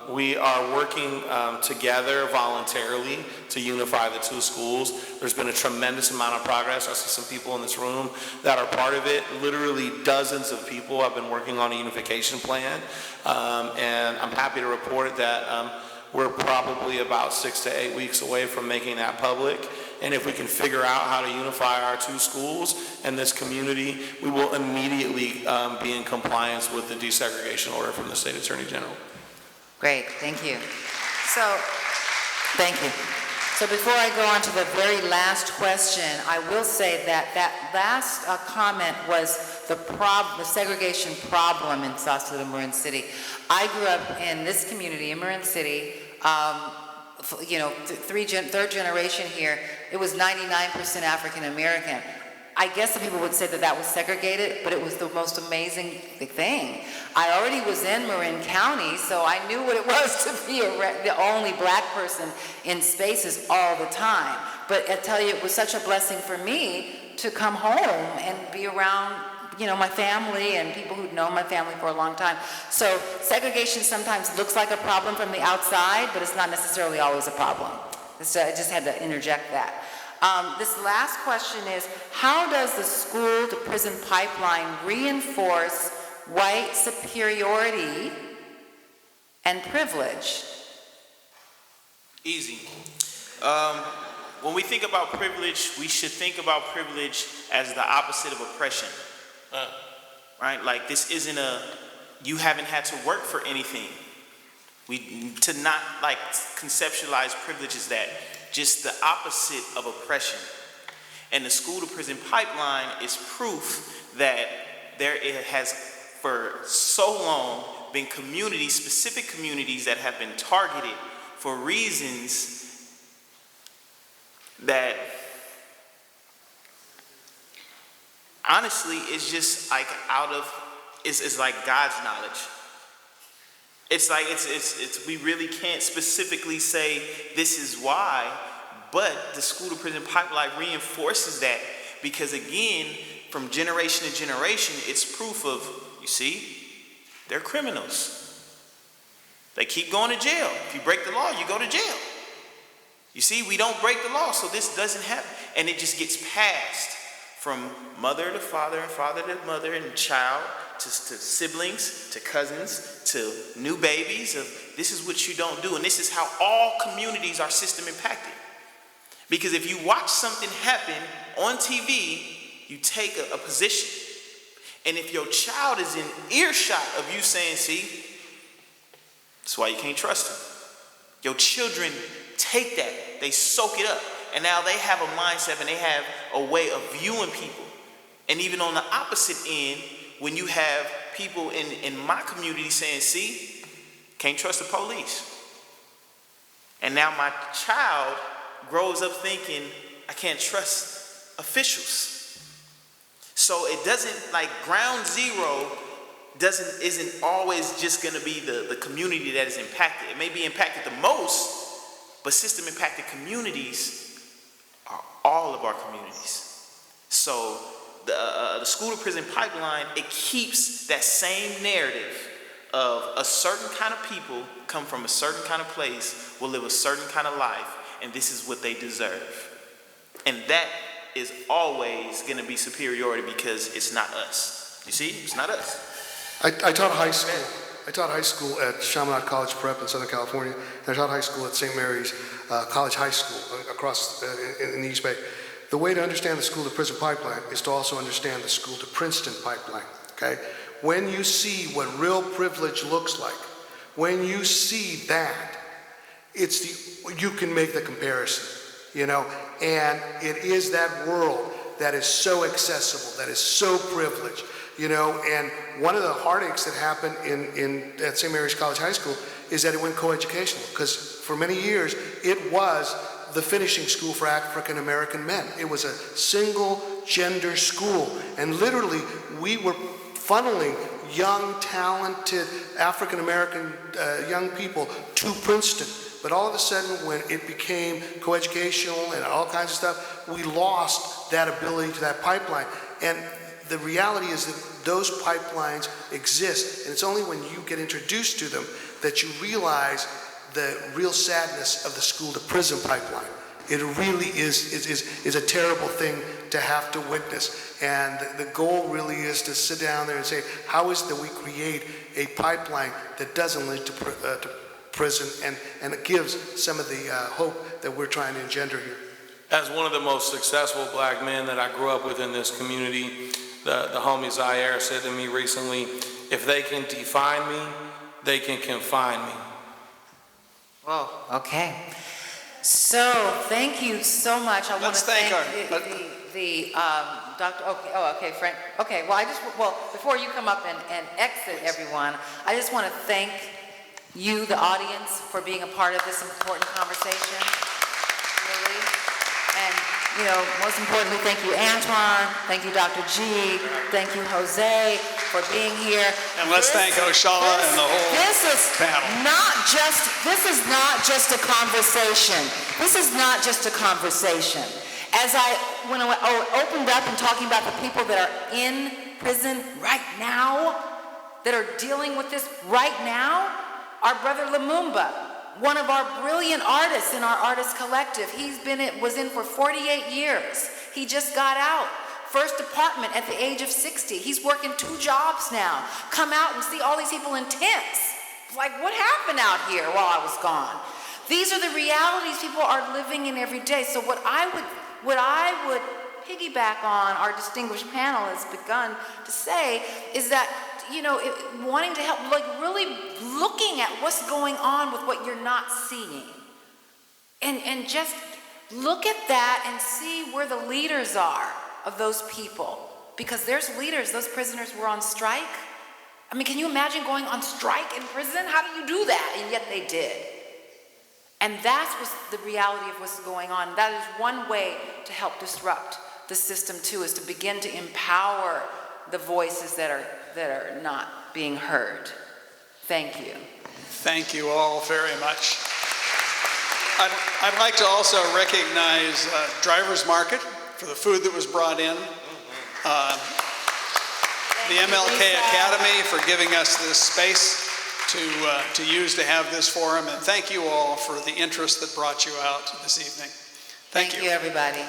we are working together voluntarily to unify the two schools. There's been a tremendous amount of progress. I see some people in this room that are part of it. Literally dozens of people have been working on a unification plan. And I'm happy to report that we're probably about 6 to 8 weeks away from making that public. And if we can figure out how to unify our two schools and this community, we will immediately be in compliance with the desegregation order from the State Attorney General. Great, thank you. Thank you. So before I go on to the very last question, I will say that that last comment was the segregation problem in Sausalito Marin City. I grew up in this community in Marin City. Third generation here, it was 99% African American. I guess some people would say that that was segregated, but it was the most amazing thing. I already was in Marin County, so I knew what it was to be the only black person in spaces all the time. But I tell you, it was such a blessing for me to come home and be around my family and people who'd known my family for a long time. So segregation sometimes looks like a problem from the outside, but it's not necessarily always a problem. So I just had to interject that. This last question is, how does the school to prison pipeline reinforce white superiority and privilege? Easy. When we think about privilege, we should think about privilege as the opposite of oppression. Right? Like, this isn't you haven't had to work for anything. To not conceptualize privilege as that, just the opposite of oppression. And the school to prison pipeline is proof that it has for so long been specific communities that have been targeted for reasons that honestly, it's just it's like God's knowledge. It's like, we really can't specifically say this is why, but the school to prison pipeline reinforces that, because again, from generation to generation, it's proof of, you see, they're criminals. They keep going to jail. If you break the law, you go to jail. You see, we don't break the law, so this doesn't happen. And it just gets passed from mother to father and father to mother and child to siblings to cousins to new babies of this is what you don't do. And this is how all communities are system impacted. Because if you watch something happen on TV, you take a position. And if your child is in earshot of you saying, see, that's why you can't trust them. Your children take that, they soak it up. And now they have a mindset and they have a way of viewing people. And even on the opposite end, when you have people in my community saying, see, can't trust the police. And now my child grows up thinking, I can't trust officials. So it doesn't, ground zero isn't always just gonna be the community that is impacted. It may be impacted the most, but system impacted communities are all of our communities. So the school to prison pipeline, it keeps that same narrative of a certain kind of people come from a certain kind of place, will live a certain kind of life, and this is what they deserve. And that is always going to be superiority because it's not us. You see, it's not us. I taught high school. I taught high school at Chaminade College Prep in Southern California, and I taught high school at St. Mary's College High School across in the East Bay. The way to understand the school-to-prison pipeline is to also understand the school-to-Princeton pipeline, okay? When you see what real privilege looks like, when you see that, you can make the comparison, you know? And it is that world that is so accessible, that is so privileged, you know? And one of the heartaches that happened at St. Mary's College High School is that it went coeducational, because for many years, it was the finishing school for African American men. It was a single gender school, and literally we were funneling young, talented African American young people to Princeton. But all of a sudden, when it became coeducational and all kinds of stuff, we lost that ability to that pipeline. And the reality is that those pipelines exist, and it's only when you get introduced to them that you realize the real sadness of the school-to-prison pipeline. It really is a terrible thing to have to witness. And the goal really is to sit down there and say, how is it that we create a pipeline that doesn't lead to prison and it gives some of the hope that we're trying to engender here. As one of the most successful black men that I grew up with in this community, the homie Zaire said to me recently, if they can define me, they can confine me. Whoa, okay. So, thank you so much. I want to thank the Dr. Okay, Frank. Okay, well, before you come up and exit, everyone, I just want to thank you, the audience, for being a part of this important conversation, really. And, you know, most importantly, thank you, Antwan. Thank you, Dr. G. Thank you, Jose, for being here. And let's thank Oshalla and the whole panel. This is not just a conversation. This is not just a conversation. When I opened up and talking about the people that are in prison right now, that are dealing with this right now, our brother Lumumba, one of our brilliant artists in our artist collective, was in for 48 years. He just got out. First apartment at the age of 60. He's working 2 jobs now. Come out and see all these people in tents. Like, what happened out here while I was gone? These are the realities people are living in every day. So what I would piggyback on our distinguished panel has begun to say is that, you know, wanting to help, like really looking at what's going on with what you're not seeing. And just look at that and see where the leaders are of those people. Because there's leaders, those prisoners were on strike. I mean, can you imagine going on strike in prison? How do you do that? And yet they did. And that's the reality of what's going on. That is one way to help disrupt the system too, is to begin to empower the voices that are not being heard. Thank you. Thank you all very much. I'd like to also recognize Driver's Market for the food that was brought in. The MLK Academy for giving us this space to use to have this forum. And thank you all for the interest that brought you out this evening. Thank you. Thank you, everybody.